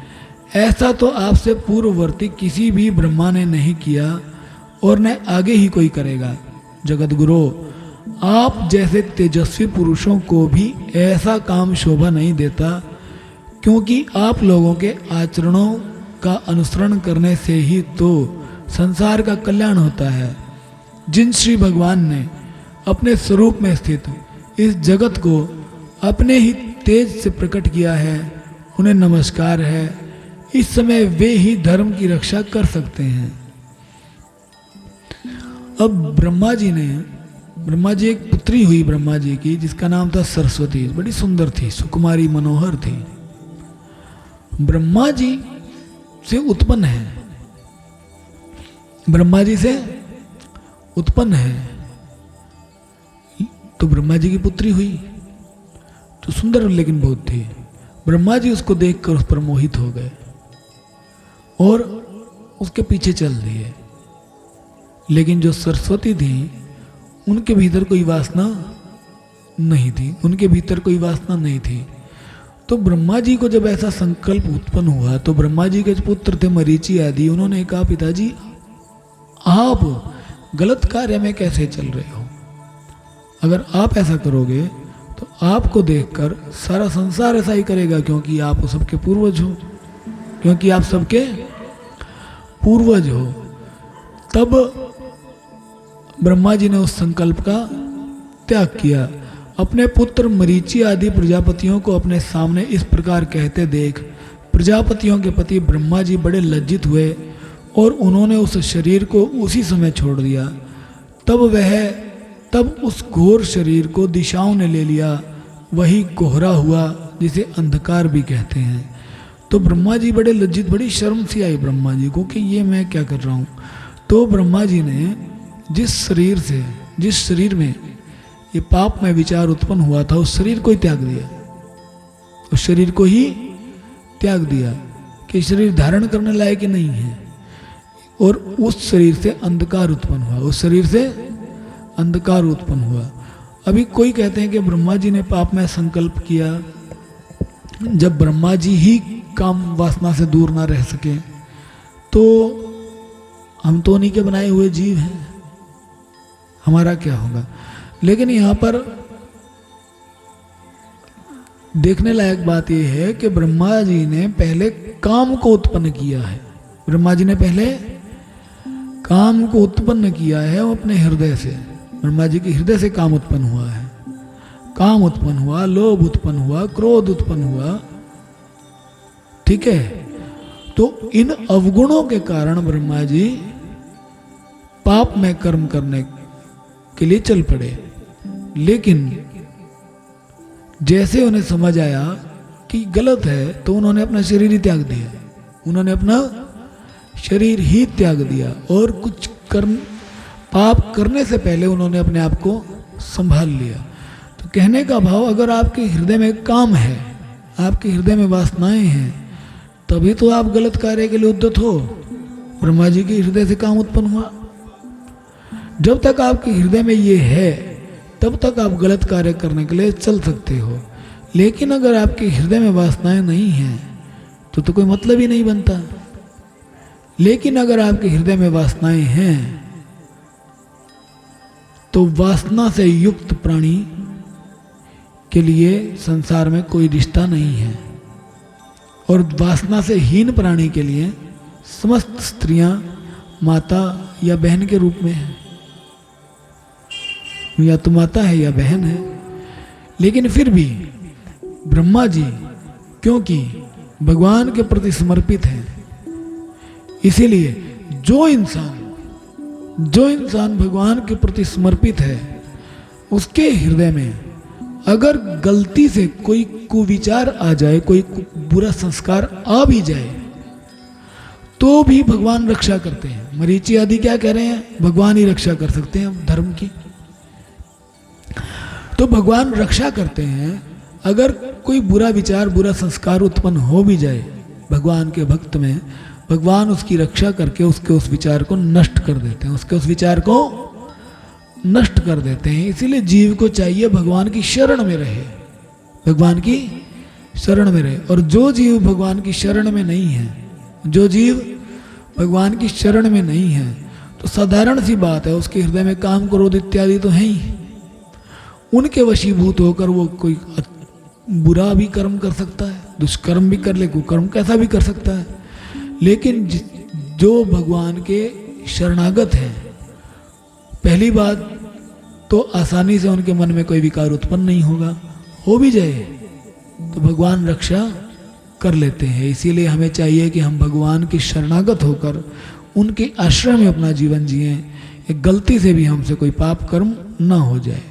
ऐसा तो आपसे पूर्ववर्ती किसी भी ब्रह्मा ने नहीं किया और न आगे ही कोई करेगा। जगत गुरु, आप जैसे तेजस्वी पुरुषों को भी ऐसा काम शोभा नहीं देता, क्योंकि आप लोगों के आचरणों का अनुसरण करने से ही तो संसार का कल्याण होता है। जिन श्री भगवान ने अपने स्वरूप में स्थित इस जगत को अपने ही तेज से प्रकट किया है, उन्हें नमस्कार है। इस समय वे ही धर्म की रक्षा कर सकते हैं। अब ब्रह्मा जी एक पुत्री हुई ब्रह्मा जी की, जिसका नाम था सरस्वती। बड़ी सुंदर थी, सुकुमारी मनोहर थी। ब्रह्मा जी से उत्पन्न है, ब्रह्मा जी से उत्पन्न है, तो ब्रह्मा जी की पुत्री हुई, तो सुंदर लेकिन बहुत थी। ब्रह्मा जी उसको देखकर उस पर मोहित हो गए और उसके पीछे चल दिए। लेकिन जो सरस्वती थी, उनके भीतर कोई वासना नहीं थी, उनके भीतर कोई वासना नहीं थी। तो ब्रह्मा जी को जब ऐसा संकल्प उत्पन्न हुआ, तो ब्रह्मा जी के पुत्र थे मरीचि आदि, उन्होंने कहा, पिताजी आप गलत कार्य में कैसे चल रहे हो? अगर आप ऐसा करोगे तो आपको देखकर सारा संसार ऐसा ही करेगा, क्योंकि आप सबके पूर्वज हो, क्योंकि आप सबके पूर्वज हो। तब ब्रह्मा जी ने उस संकल्प का त्याग किया। अपने पुत्र मरीचि आदि प्रजापतियों को अपने सामने इस प्रकार कहते देख प्रजापतियों के पति ब्रह्मा जी बड़े लज्जित हुए और उन्होंने उस शरीर को उसी समय छोड़ दिया। तब उस घोर शरीर को दिशाओं ने ले लिया, वही कोहरा हुआ जिसे अंधकार भी कहते हैं। तो ब्रह्मा जी बड़े लज्जित, बड़ी शर्म सी आई ब्रह्मा जी को कि ये मैं क्या कर रहा हूँ। तो ब्रह्मा जी ने जिस शरीर में ये पाप में विचार उत्पन्न हुआ था, उस शरीर को ही त्याग दिया, उस शरीर को ही त्याग दिया कि शरीर धारण करने लायक ही नहीं है। और उस शरीर से अंधकार उत्पन्न हुआ, उस शरीर से अंधकार उत्पन्न हुआ। अभी कोई कहते हैं कि ब्रह्मा जी ने पाप में संकल्प किया, जब ब्रह्मा जी ही काम वासना से दूर ना रह सके, तो हम तो उन्हीं के बनाए हुए जीव हैं, हमारा क्या होगा। लेकिन यहाँ पर देखने लायक बात यह है कि ब्रह्मा जी ने पहले काम को उत्पन्न किया है। ब्रह्मा जी ने पहले काम को उत्पन्न किया है वो अपने हृदय से। ब्रह्मा जी के हृदय से काम उत्पन्न हुआ है। काम उत्पन्न हुआ, लोभ उत्पन्न हुआ, क्रोध उत्पन्न हुआ, ठीक है। तो इन अवगुणों के कारण ब्रह्मा जी पाप में कर्म करने के लिए चल पड़े। लेकिन जैसे उन्हें समझ आया कि गलत है, तो उन्होंने अपना शरीर ही त्याग दिया, उन्होंने अपना शरीर ही त्याग दिया और कुछ पाप करने से पहले उन्होंने अपने आप को संभाल लिया। तो कहने का भाव, अगर आपके हृदय में काम है, आपके हृदय में वासनाएं हैं, तभी तो आप गलत कार्य के लिए उद्यत हो। ब्रह्मा जी के हृदय से काम उत्पन्न हुआ। जब तक आपके हृदय में ये है तब तक आप गलत कार्य करने के लिए चल सकते हो, लेकिन अगर आपके हृदय में वासनाएं नहीं हैं तो कोई मतलब ही नहीं बनता। लेकिन अगर आपके हृदय में वासनाएं हैं तो वासना से युक्त प्राणी के लिए संसार में कोई रिश्ता नहीं है, और वासना से हीन प्राणी के लिए समस्त स्त्रियां माता या बहन के रूप में है, या तो माता है या बहन है। लेकिन फिर भी ब्रह्मा जी क्योंकि भगवान के प्रति समर्पित हैं, इसीलिए जो इंसान भगवान के प्रति समर्पित है उसके हृदय में अगर गलती से कोई कुविचार आ जाए, कोई बुरा संस्कार आ भी जाए, तो भी भगवान रक्षा करते हैं। मरीचि आदि क्या कह रहे हैं? भगवान ही रक्षा कर सकते हैं धर्म की। तो भगवान रक्षा करते हैं। अगर कोई बुरा विचार, बुरा संस्कार उत्पन्न हो भी जाए भगवान के भक्त में, भगवान उसकी रक्षा करके उसके उस विचार को नष्ट कर देते हैं, उसके उस विचार को नष्ट कर देते हैं। इसीलिए जीव को चाहिए भगवान की शरण में रहे, भगवान की शरण में रहे। और जो जीव भगवान की शरण में नहीं है, जो जीव भगवान की शरण में नहीं है, तो साधारण सी बात है उसके हृदय में काम क्रोध इत्यादि तो है ही। उनके वशीभूत होकर वो कोई बुरा भी कर्म कर सकता है, दुष्कर्म भी कर ले, कुकर्म कैसा भी कर सकता है। लेकिन जो भगवान के शरणागत हैं, पहली बात तो आसानी से उनके मन में कोई विकार उत्पन्न नहीं होगा, हो भी जाए तो भगवान रक्षा कर लेते हैं। इसीलिए हमें चाहिए कि हम भगवान के शरणागत होकर उनके आश्रय में अपना जीवन जिएं, गलती से भी हमसे कोई पाप कर्म ना हो जाए।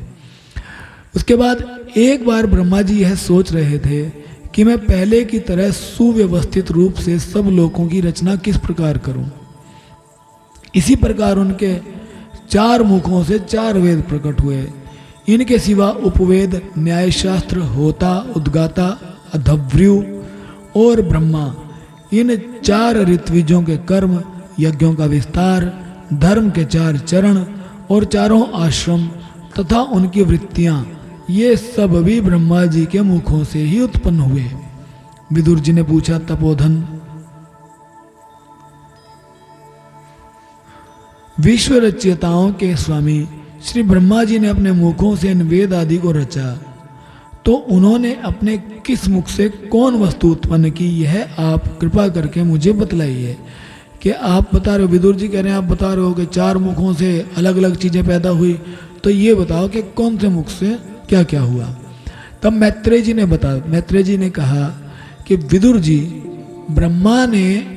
उसके बाद एक बार ब्रह्मा जी यह सोच रहे थे कि मैं पहले की तरह सुव्यवस्थित रूप से सब लोकों की रचना किस प्रकार करूं। इसी प्रकार उनके 4 मुखों से 4 वेद प्रकट हुए। इनके सिवा उपवेद, न्यायशास्त्र, होता, उद्गाता, अधव्यु और ब्रह्मा, इन 4 ऋत्विजों के कर्म, यज्ञों का विस्तार, धर्म के 4 चरण और 4 आश्रम तथा उनकी वृत्तियां, ये सब भी ब्रह्मा जी के मुखों से ही उत्पन्न हुए। विदुर जी ने पूछा, तपोधन, विश्व रचयिताओं के स्वामी श्री ब्रह्मा जी ने अपने मुखों से इन वेद आदि को रचा, तो उन्होंने अपने किस मुख से कौन वस्तु उत्पन्न की, यह आप कृपा करके मुझे बतलाइए। कि आप बता रहे हो, विदुर जी कह रहे हैं, आप बता रहे हो कि 4 मुखों से अलग अलग चीजें पैदा हुई, तो ये बताओ कि कौन से मुख से क्या क्या हुआ। तब मैत्रेय जी ने कहा कि विदुर जी, ब्रह्मा ने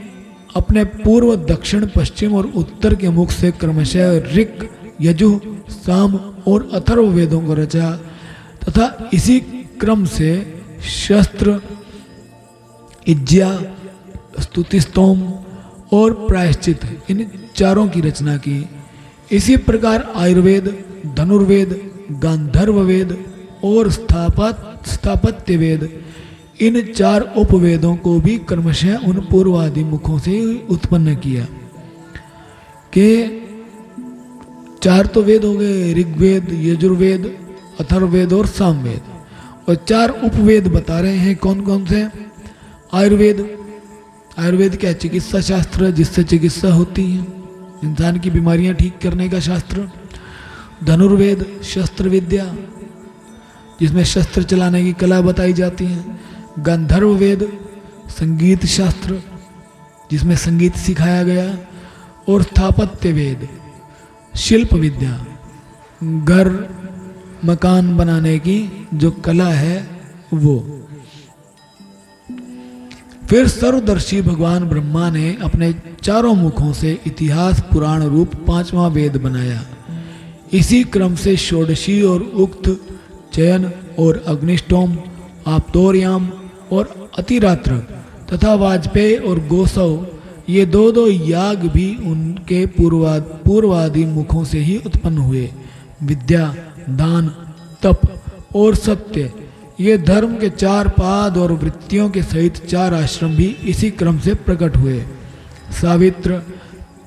अपने पूर्व, दक्षिण, पश्चिम और उत्तर के मुख से क्रमशः ऋक्, यजुः, साम और अथर्व वेदों को रचा तथा इसी क्रम से शस्त्र, इज्जा, स्तुतिस्तोम और प्रायश्चित, इन 4 की रचना की। इसी प्रकार आयुर्वेद, धनुर्वेद, गांधर्व वेद और स्थापत्य वेद, इन 4 उपवेदों को भी क्रमशः उन पूर्वादि मुखों से उत्पन्न किया। के 4 तो वेद हो गए, ऋग्वेद, यजुर्वेद, अथर्ववेद और सामवेद, और 4 उपवेद बता रहे हैं। कौन कौन से? आयुर्वेद क्या? चिकित्सा शास्त्र, जिससे चिकित्सा होती है, इंसान की बीमारियां ठीक करने का शास्त्र। धनुर्वेद, शस्त्र विद्या, जिसमें शस्त्र चलाने की कला बताई जाती है। गांधर्व वेद, संगीत शास्त्र, जिसमें संगीत सिखाया गया। और स्थापत्य वेद, शिल्प विद्या, घर मकान बनाने की जो कला है वो। फिर सर्वदर्शी भगवान ब्रह्मा ने अपने 4 मुखों से इतिहास पुराण रूप 5वां वेद बनाया। इसी क्रम से षोडशी और उक्त, चयन और अग्निष्टोम, आप्तोर्याम और अतिरात्र तथा वाजपेयी और गोसव, ये 2 याग भी उनके पूर्वादि मुखों से ही उत्पन्न हुए। विद्या, दान, तप और सत्य, ये धर्म के 4 पाद और वृत्तियों के सहित 4 आश्रम भी इसी क्रम से प्रकट हुए। सावित्र,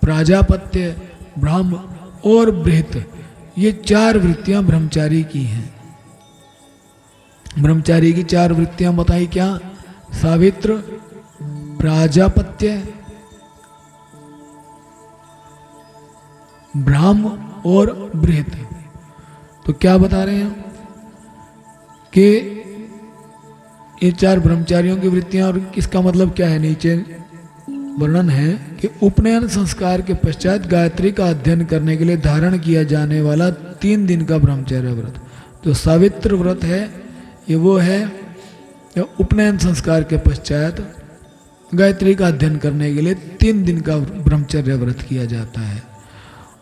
प्राजापत्य, ब्रह्म, और बृहत, ये 4 वृत्तियां ब्रह्मचारी की हैं। ब्रह्मचारी की 4 वृत्तियां बताई क्या? सावित्र, प्राजापत्य, ब्राह्म और बृहत। तो क्या बता रहे हैं कि ये 4 ब्रह्मचारियों की वृत्तियां, और इसका मतलब क्या है? नीचे वर्णन है कि उपनयन संस्कार के पश्चात गायत्री का अध्ययन करने के लिए धारण किया जाने वाला 3 दिन का ब्रह्मचर्य व्रत। जो सावित्र व्रत है ये वो है उपनयन संस्कार के पश्चात गायत्री का अध्ययन करने के लिए 3 दिन का ब्रह्मचर्य व्रत किया जाता है।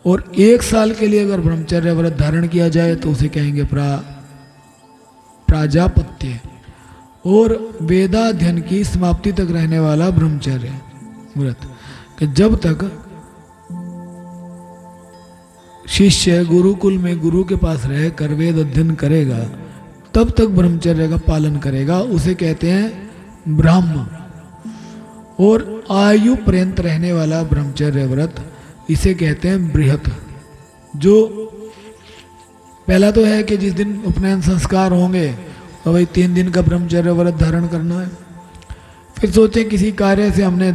और 1 साल के लिए अगर ब्रह्मचर्य व्रत धारण किया जाए तो उसे कहेंगे प्राजापत्य। और वेदाध्ययन की समाप्ति तक रहने वाला ब्रह्मचर्य व्रत, कि जब तक शिष्य गुरुकुल में गुरु के पास रहकर वेद अध्ययन करेगा तब तक ब्रह्मचर्य का पालन करेगा, उसे कहते हैं ब्राह्म। और आयु पर्यंत रहने वाला ब्रह्मचर्य व्रत, इसे कहते हैं बृहत। जो पहला तो है कि जिस दिन उपनयन संस्कार होंगे तो भाई 3 दिन का ब्रह्मचर्य व्रत धारण करना है। फिर सोचें किसी कार्य से हमने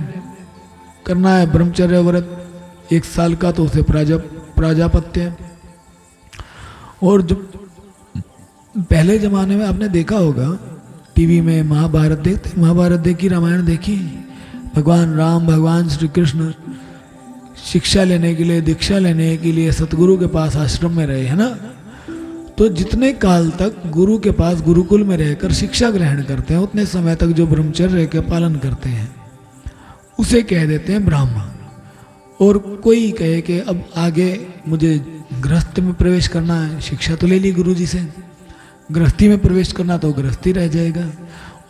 करना है ब्रह्मचर्य व्रत 1 साल का, तो उसे प्राजापत्य। और जो पहले जमाने में आपने देखा होगा टीवी में महाभारत देखते, महाभारत देखी, रामायण देखी, भगवान राम, भगवान श्री कृष्ण शिक्षा लेने के लिए, दीक्षा लेने के लिए सतगुरु के पास आश्रम में रहे, है ना। तो जितने काल तक गुरु के पास गुरुकुल में रहकर शिक्षा ग्रहण करते हैं उतने समय तक जो ब्रह्मचर्य के पालन करते हैं उसे कह देते हैं ब्राह्मण। और कोई कहे कि अब आगे मुझे गृहस्थ में प्रवेश करना है, शिक्षा तो ले ली गुरु जी से, गृहस्थी में प्रवेश करना तो गृहस्थी रह जाएगा।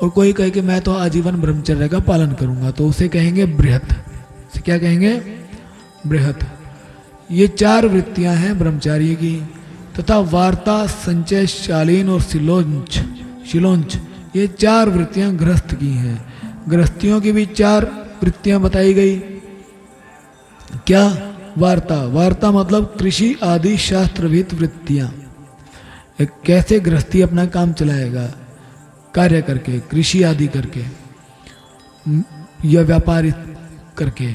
और कोई कहे कि मैं तो आजीवन ब्रह्मचर्य का पालन करूंगा, तो उसे कहेंगे बृहत। उसे क्या कहेंगे? बृहत। ये 4 वृत्तियां हैं ब्रह्मचारी की। तथा वार्ता, संचय, शालीन और शिलोंच, ये 4 वृत्तियां गृहस्थ की हैं। गृहस्थियों की भी 4 वृत्तियां बताई गई। क्या? वार्ता, वार्ता मतलब कृषि आदि शास्त्रविद वृत्तियां। कैसे गृहस्थी अपना काम चलाएगा, कार्य करके, कृषि आदि करके या व्यापार करके।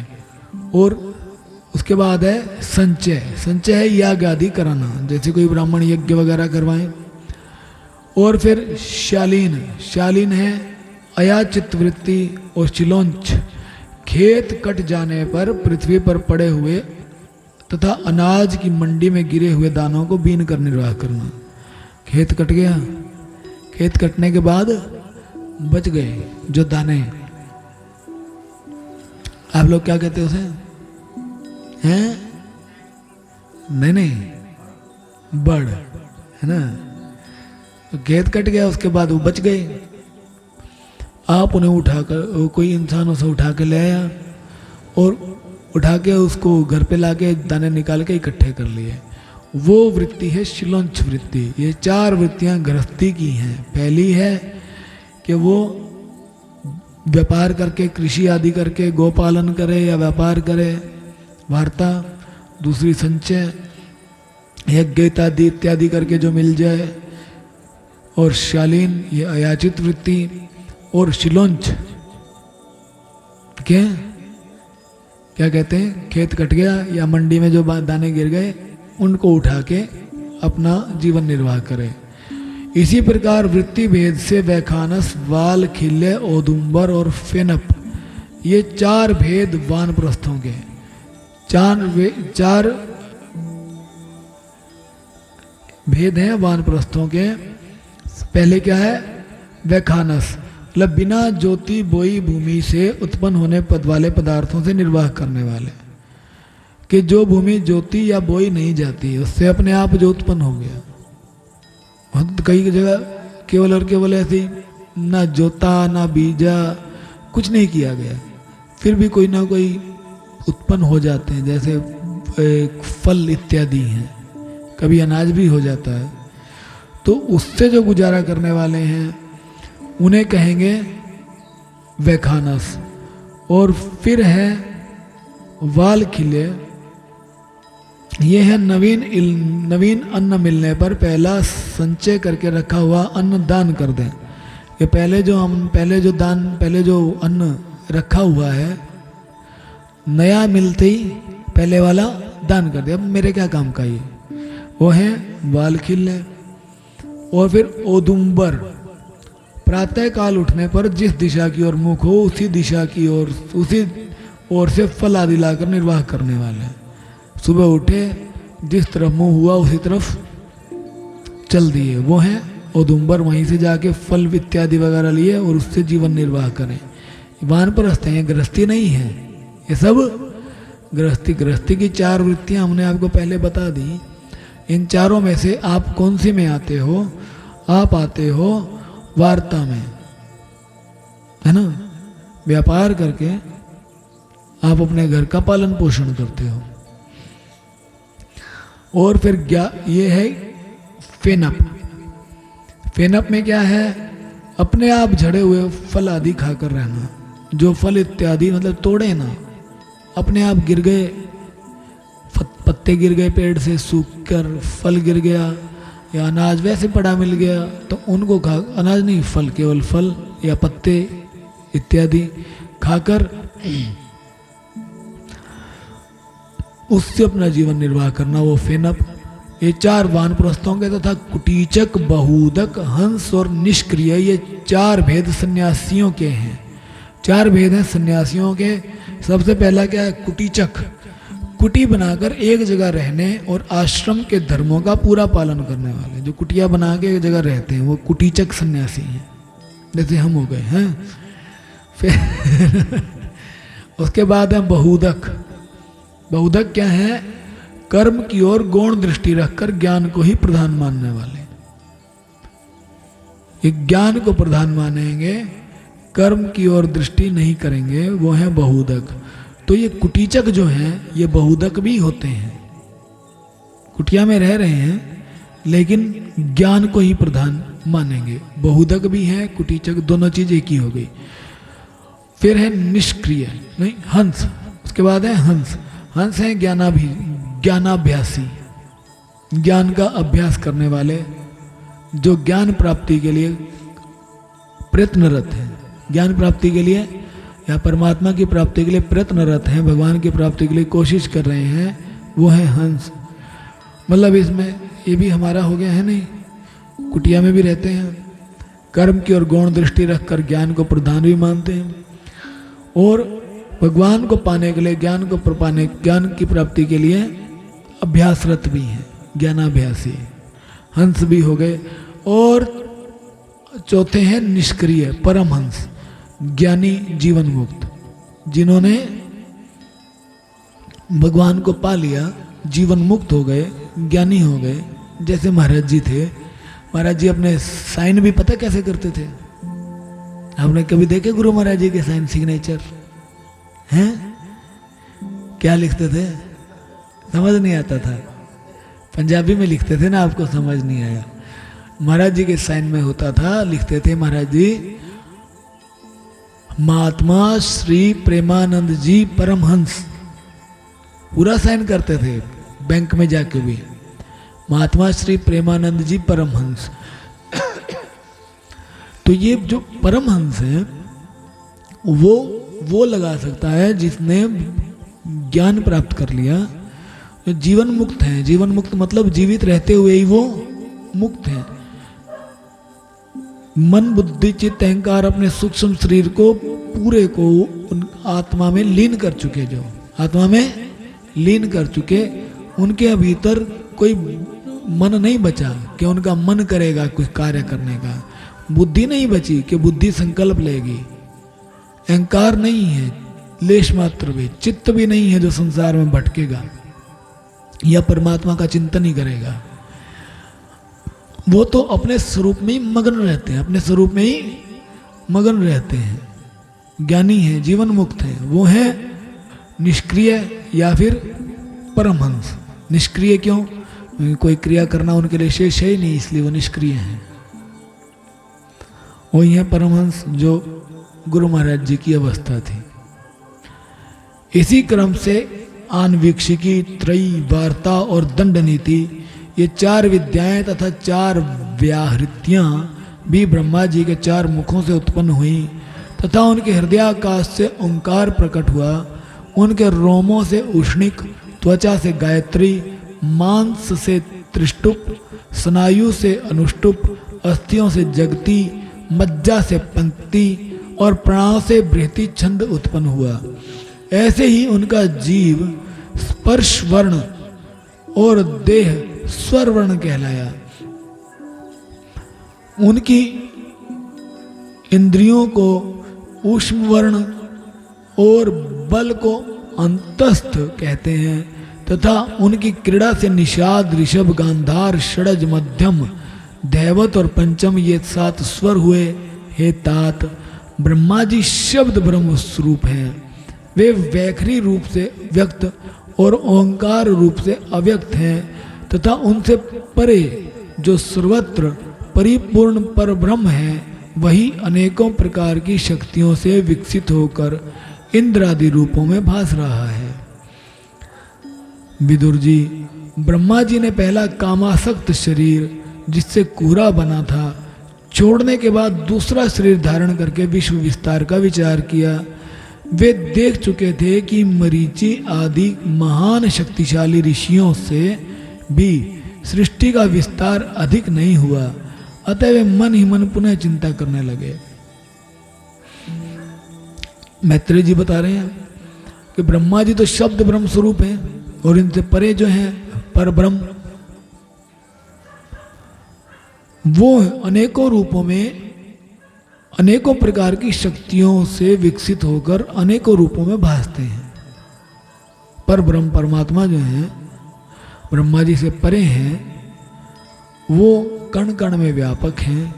और उसके बाद है संचय। संचय है याग आदि कराना, जैसे कोई ब्राह्मण यज्ञ वगैरह करवाएं। और फिर शालीन, शालीन है अयाचित वृत्ति। और शिलोंच, खेत कट जाने पर पृथ्वी पर पड़े हुए तथा अनाज की मंडी में गिरे हुए दानों को बीन कर निर्वाह करना। खेत कट गया, खेत कटने के बाद बच गए जो दाने, आप लोग क्या कहते हैं उसे? हैं? नहीं, बड़, है ना। तो खेत कट गया, उसके बाद वो बच गए। आप उन्हें उठाकर, कोई इंसान उसे उठा के ले आया और उठा के उसको घर पे लाके दाने निकाल के इकट्ठे कर लिए। वो वृत्ति है शिलोंच वृत्ति। ये 4 वृत्तियां गृहस्थी की हैं। पहली है कि वो व्यापार करके, कृषि आदि करके गोपालन करे या व्यापार करे, वार्ता। दूसरी संचय, यज्ञ इत्यादि करके जो मिल जाए। और शालीन, ये अयाचित वृत्ति। और शिलोंच, क्या कहते हैं? खेत कट गया या मंडी में जो दाने गिर गए उनको उठा के अपना जीवन निर्वाह करे। इसी प्रकार वृत्ति भेद से वैखानस, वाल, खिल्ले, औदुंबर और फेनप, ये 4 भेद वानप्रस्थों के। 4 भेद हैं वानप्रस्थों के। पहले क्या है? वैखानस, मतलब बिना ज्योति बोई भूमि से उत्पन्न होने पद वाले पदार्थों से निर्वाह करने वाले। कि जो भूमि ज्योति या बोई नहीं जाती उससे अपने आप जो उत्पन्न हो गया। कई जगह केवल और केवल ऐसे ना जोता ना बीजा, कुछ नहीं किया गया, फिर भी कोई ना कोई उत्पन्न हो जाते हैं। जैसे फल इत्यादि हैं, कभी अनाज भी हो जाता है। तो उससे जो गुजारा करने वाले हैं उन्हें कहेंगे वैखानस। और फिर है वाल खिले, ये है नवीन अन्न मिलने पर पहला संचय करके रखा हुआ अन्न दान कर दें। ये पहले जो अन्न रखा हुआ है, नया मिलते ही पहले वाला दान कर दे। अब मेरे क्या काम का ये, वो है बाल खिलने। और फिर औदुंबर, प्रातः काल उठने पर जिस दिशा की ओर मुख हो उसी दिशा की ओर, उसी ओर से फल आदि लाकर निर्वाह करने वाले। सुबह उठे, जिस तरफ मुंह हुआ उसी तरफ चल दिए, वो है औदुंबर। वहीं से जाके फल इत्यादि वगैरह लिए और उससे जीवन निर्वाह करें। वानप्रस्थ हैं, गृहस्थी नहीं है ये सब। गृहस्थी की 4 वृत्तियां हमने आपको पहले बता दी। इन चारों में से आप कौन सी में आते हो? आप आते हो वार्ता में, है ना। व्यापार करके आप अपने घर का पालन पोषण करते हो। और फिर ये है फेनप। फेनप में क्या है? अपने आप झड़े हुए फल आदि खाकर रहना। जो फल इत्यादि मतलब तोड़े ना, अपने आप गिर गए, पत्ते गिर गए पेड़ से सूख कर, फल गिर गया या अनाज वैसे पड़ा मिल गया तो उनको खा, अनाज नहीं फल, केवल फल या पत्ते इत्यादि खाकर उससे अपना जीवन निर्वाह करना, वो फेनप। ये 4 वानप्रस्थों के तथा कुटीचक, बहुदक, हंस और निष्क्रिय, ये 4 भेद सन्यासियों के हैं। 4 भेद हैं सन्यासियों के। सबसे पहला क्या है? कुटीचक। कुटी बनाकर एक जगह रहने और आश्रम के धर्मों का पूरा पालन करने वाले। जो कुटिया बना के एक जगह रहते हैं वो कुटीचक सन्यासी हैं, जैसे हम हो गए हैं। फिर उसके बाद है बहुदक। बहुदक क्या है? कर्म की ओर गौण दृष्टि रखकर ज्ञान को ही प्रधान मानने वाले। ये ज्ञान को प्रधान मानेंगे, कर्म की ओर दृष्टि नहीं करेंगे, वो है बहुदक। तो ये कुटीचक जो हैं ये बहुदक भी होते हैं। कुटिया में रह रहे हैं लेकिन ज्ञान को ही प्रधान मानेंगे। बहुदक भी है, कुटीचक, दोनों चीज एक ही हो गई। फिर है निष्क्रिय, नहीं हंस। उसके बाद है हंस। हंस है ज्ञानाभ्यासी, ज्ञान का अभ्यास करने वाले, जो ज्ञान प्राप्ति के लिए प्रयत्नरत हैं। ज्ञान प्राप्ति के लिए या परमात्मा की प्राप्ति के लिए प्रयत्नरत हैं, भगवान की प्राप्ति के लिए कोशिश कर रहे हैं, वो है हंस। मतलब इसमें ये भी हमारा हो गया है, नहीं कुटिया में भी रहते हैं, कर्म की ओर गौण दृष्टि रखकर ज्ञान को प्रधान भी मानते हैं और भगवान को पाने के लिए, ज्ञान की प्राप्ति के लिए अभ्यासरत भी हैं, ज्ञानाभ्यासी हंस भी हो गए। और चौथे हैं निष्क्रिय, परमहंस, ज्ञानी, जीवन मुक्त, जिन्होंने भगवान को पा लिया, जीवन मुक्त हो गए, ज्ञानी हो गए। जैसे महाराज जी थे। महाराज जी अपने साइन भी पता कैसे करते थे? आपने कभी देखे गुरु महाराज जी के साइन, सिग्नेचर हैं? क्या लिखते थे? समझ नहीं आता था। पंजाबी में लिखते थे ना, आपको समझ नहीं आया। महाराज जी के साइन में होता था, लिखते थे महाराज जी, महात्मा श्री प्रेमानंद जी परमहंस। पूरा साइन करते थे बैंक में जाके भी, महात्मा श्री प्रेमानंद जी परमहंस। तो ये जो परमहंस है वो लगा सकता है जिसने ज्ञान प्राप्त कर लिया, जो जीवन मुक्त है। जीवन मुक्त मतलब जीवित रहते हुए ही वो मुक्त है। मन, बुद्धि, चित्त, अहंकार अपने सूक्ष्म शरीर को पूरे को उन आत्मा में लीन कर चुके, जो आत्मा में लीन कर चुके, उनके भीतर कोई मन नहीं बचा कि उनका मन करेगा कुछ कार्य करने का। बुद्धि नहीं बची कि बुद्धि संकल्प लेगी। अहंकार नहीं है लेश मात्र भी, चित्त भी नहीं है जो संसार में भटकेगा या परमात्मा का चिंतन ही करेगा। वो तो अपने स्वरूप में ही मगन रहते हैं, अपने स्वरूप में ही मगन रहते हैं, ज्ञानी हैं, जीवन मुक्त हैं। वो है निष्क्रिय या फिर परमहंस। निष्क्रिय क्यों? कोई क्रिया करना उनके लिए शेष है ही नहीं, इसलिए वो निष्क्रिय हैं। वही है परमहंस जो गुरु महाराज जी की अवस्था थी। इसी क्रम से आन्वीक्षिकी, त्रयी, वार्ता और दंड नीति, ये 4 विद्याएं तथा 4 व्याहृतियां भी ब्रह्मा जी के 4 मुखों से उत्पन्न हुई तथा उनके हृदयाकाश से ओंकार प्रकट हुआ। उनके रोमों से उष्णिक, त्वचा से गायत्री, मांस से त्रिष्टुप, स्नायु से अनुष्टुप, अस्थियों से जगती, मज्जा से पंक्ति और प्राणों से बृहति छंद उत्पन्न हुआ। ऐसे ही उनका जीव स्पर्श वर्ण और देह स्वर वर्ण कहलाया। उनकी इंद्रियों को ऊष्म वर्ण और बल को अंतस्थ कहते हैं तथा उनकी क्रीड़ा से निषाद, ऋषभ, गांधार, षडज, मध्यम, दैवत और पंचम ये 7 स्वर हुए। हे तात, ब्रह्मा जी शब्द ब्रह्म स्वरूप हैं। वे वैखरी रूप से व्यक्त और ओंकार रूप से अव्यक्त हैं तथा उनसे परे जो सर्वत्र परिपूर्ण पर ब्रह्म है वही अनेकों प्रकार की शक्तियों से विकसित होकर इंद्र आदि रूपों में भास रहा है। विदुर जी, ब्रह्मा जी ने पहला कामासक्त शरीर जिससे कुहरा बना था छोड़ने के बाद दूसरा शरीर धारण करके विश्व विस्तार का विचार किया। वे देख चुके थे कि मरीचि आदि महान शक्तिशाली ऋषियों से भी सृष्टि का विस्तार अधिक नहीं हुआ, अतः वे मन ही मन पुनः चिंता करने लगे। मैत्रेय जी बता रहे हैं कि ब्रह्मा जी तो शब्द ब्रह्म स्वरूप हैं और इनसे परे जो हैं पर ब्रह्म, वो अनेकों रूपों में अनेकों प्रकार की शक्तियों से विकसित होकर अनेकों रूपों में भासते हैं। पर ब्रह्म परमात्मा जो है ब्रह्मा जी से परे हैं, वो कण कण में व्यापक हैं।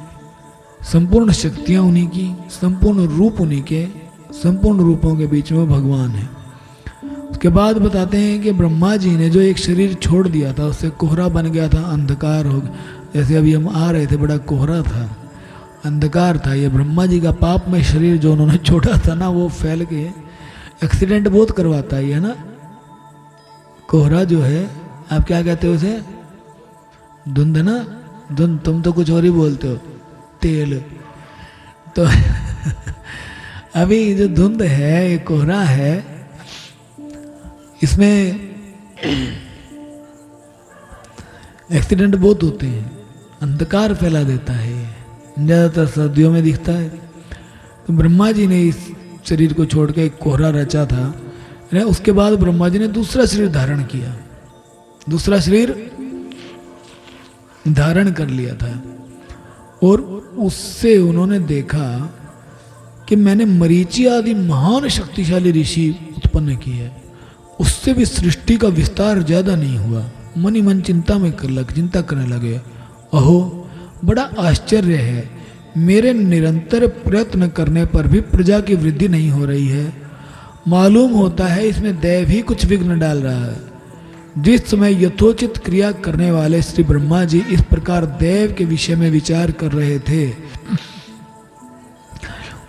संपूर्ण शक्तियां उन्हीं की, संपूर्ण रूप उन्हीं के, संपूर्ण रूपों के बीच में भगवान है। उसके बाद बताते हैं कि ब्रह्मा जी ने जो एक शरीर छोड़ दिया था उससे कोहरा बन गया था, अंधकार हो गया। जैसे अभी हम आ रहे थे बड़ा कोहरा था, अंधकार था। ये ब्रह्मा जी का पाप में शरीर जो उन्होंने छोड़ा था ना, वो फैल के एक्सीडेंट बहुत करवाता है ना। कोहरा जो है, आप क्या कहते हो उसे? धुंध ना, धुंध। तुम तो कुछ और ही बोलते हो, तेल। तो अभी जो धुंध है, ये कोहरा है, इसमें एक्सीडेंट बहुत होते हैं, अंधकार फैला देता है। ज़्यादातर सर्दियों में दिखता है। तो ब्रह्मा जी ने इस शरीर को छोड़ के एक कोहरा रचा था। उसके बाद ब्रह्मा जी ने दूसरा शरीर धारण किया, दूसरा शरीर धारण कर लिया था और उससे उन्होंने देखा कि मैंने मरीचि आदि महान शक्तिशाली ऋषि उत्पन्न किए, उससे भी सृष्टि का विस्तार ज्यादा नहीं हुआ। मन ही मन चिंता करने लगे। अहो, बड़ा आश्चर्य है, मेरे निरंतर प्रयत्न करने पर भी प्रजा की वृद्धि नहीं हो रही है। मालूम होता है इसमें दैव ही कुछ विघ्न डाल रहा है। जिस समय यथोचित क्रिया करने वाले श्री ब्रह्मा जी इस प्रकार देव के विषय में विचार कर रहे थे,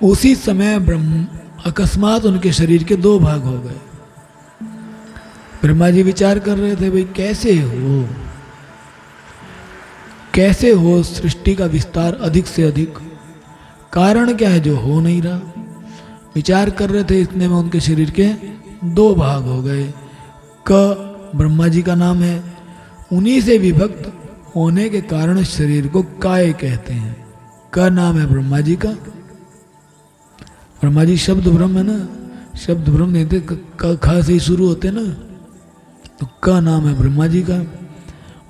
उसी समय अकस्मात उनके शरीर के 2 भाग हो गए। ब्रह्मा जी विचार कर रहे थे, भाई कैसे हो सृष्टि का विस्तार अधिक से अधिक, कारण क्या है जो हो नहीं रहा। विचार कर रहे थे, इतने में उनके शरीर के 2 भाग हो गए। क ब्रह्मा जी का नाम है, उन्हीं से विभक्त होने के कारण शरीर को काय कहते हैं। क नाम है ब्रह्मा जी का। ब्रह्मा जी शब्द ब्रह्म है ना, शब्द ब्रह्म नहीं थे, क ख से ही शुरू होते ना, तो क नाम है ब्रह्मा जी का।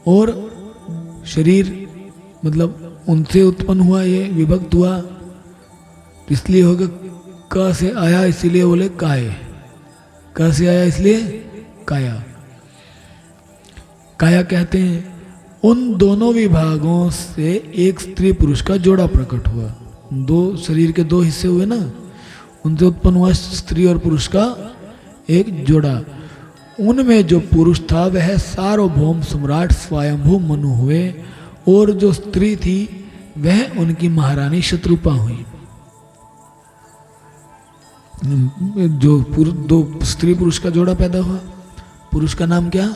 और शरीर मतलब उनसे उत्पन्न हुआ, ये विभक्त हुआ, इसलिए हो गया क से आया, इसीलिए बोले काय। क से आया इसलिए काया, काया कहते हैं। उन दोनों विभागों से एक स्त्री पुरुष का जोड़ा प्रकट हुआ। 2 शरीर के 2 हिस्से हुए ना, उनसे उत्पन्न हुआ स्त्री और पुरुष का एक जोड़ा। उनमें जो पुरुष था वह सार्वभौम सम्राट स्वयंभू मनु हुए और जो स्त्री थी वह उनकी महारानी शत्रुपा हुई। जो 2 स्त्री पुरुष का जोड़ा पैदा हुआ पुरुष का नाम क्या?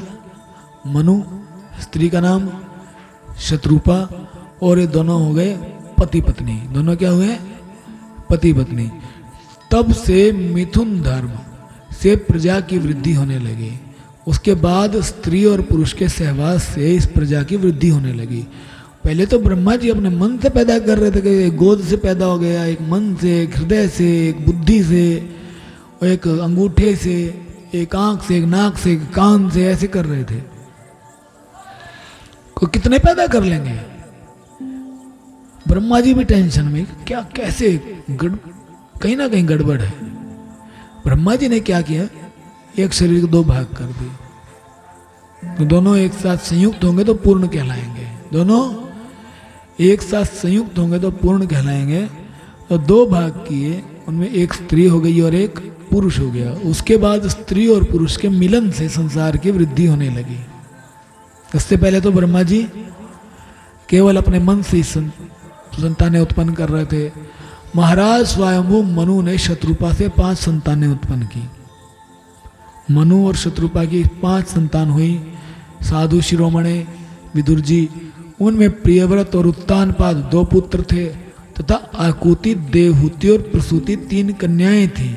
मनु, स्त्री का नाम शत्रुपा, और ये दोनों हो गए पति पत्नी। दोनों क्या हुए? पति पत्नी। तब से मिथुन धर्म से प्रजा की वृद्धि होने लगी। उसके बाद स्त्री और पुरुष के सहवास से इस प्रजा की वृद्धि होने लगी। पहले तो ब्रह्मा जी अपने मन से पैदा कर रहे थे कि एक गोद से पैदा हो गया, एक मन से, एक हृदय से, एक बुद्धि से, एक अंगूठे से, एक आंख से, एक नाक से, एक कान से, ऐसे कर रहे थे। को कितने पैदा कर लेंगे? ब्रह्मा जी भी टेंशन में, क्या कैसे कहीं ना कहीं गड़बड़ है। ब्रह्मा जी ने क्या किया? एक शरीर को दो भाग कर दिए। तो दोनों एक साथ संयुक्त होंगे तो पूर्ण कहलाएंगे। दोनों एक साथ संयुक्त होंगे तो पूर्ण कहलाएंगे। तो दो भाग किए, उनमें एक स्त्री हो गई और एक पुरुष हो गया। उसके बाद स्त्री और पुरुष के मिलन से संसार की वृद्धि होने लगी। इससे पहले तो ब्रह्मा जी केवल अपने मन से संतानें उत्पन्न कर रहे थे। महाराज स्वयंभू मनु ने शत्रुपा से 5 संतानें उत्पन्न की। मनु और शत्रुपा की 5 संतान हुई। साधु शिरोमणि विदुर जी, उनमें प्रियव्रत और उत्तानपाद 2 पुत्र थे तथा आकुति, देवहूति और प्रसूति 3 कन्याएं थीं।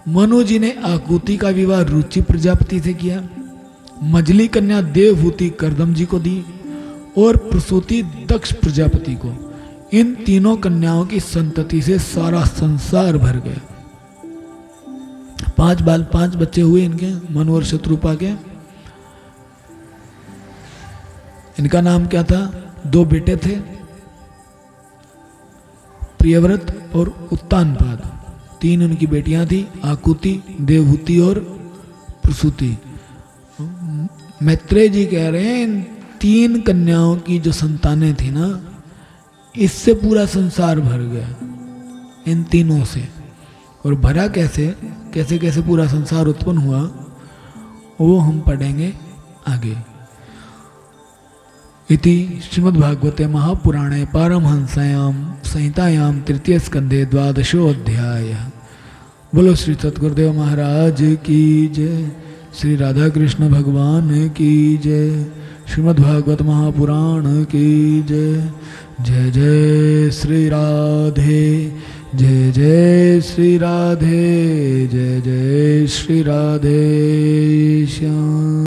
मनु जी ने आकुति का विवाह रुचि प्रजापति से किया। मझली कन्या देवहूति करदम जी को दी और प्रसूति दक्ष प्रजापति को। इन तीनों कन्याओं की संतति से सारा संसार भर गया। 5 बच्चे हुए इनके, मनु और शत्रुपा के। इनका नाम क्या था? 2 बेटे थे, प्रियव्रत और उत्तानपाद। 3 उनकी बेटियां थी, आकुति, देवहूति और प्रसूति। मैत्रेय जी कह रहे हैं इन 3 कन्याओं की जो संतानें थी ना, इससे पूरा संसार भर गया, इन तीनों से। और भरा कैसे, कैसे कैसे पूरा संसार उत्पन्न हुआ, वो हम पढ़ेंगे आगे। इति श्रीमद्भागवते महापुराणे पारमहंस्यां संहितायां तृतीय स्कंधे 12वां अध्याय। बोलो श्री सतगुरुदेव महाराज की जय, श्री राधा कृष्ण भगवान की जय, श्रीमद्भागवत महापुराण की जय। जय जय श्री राधे, जय जय श्री राधे, जय जय श्री राधे श्याम।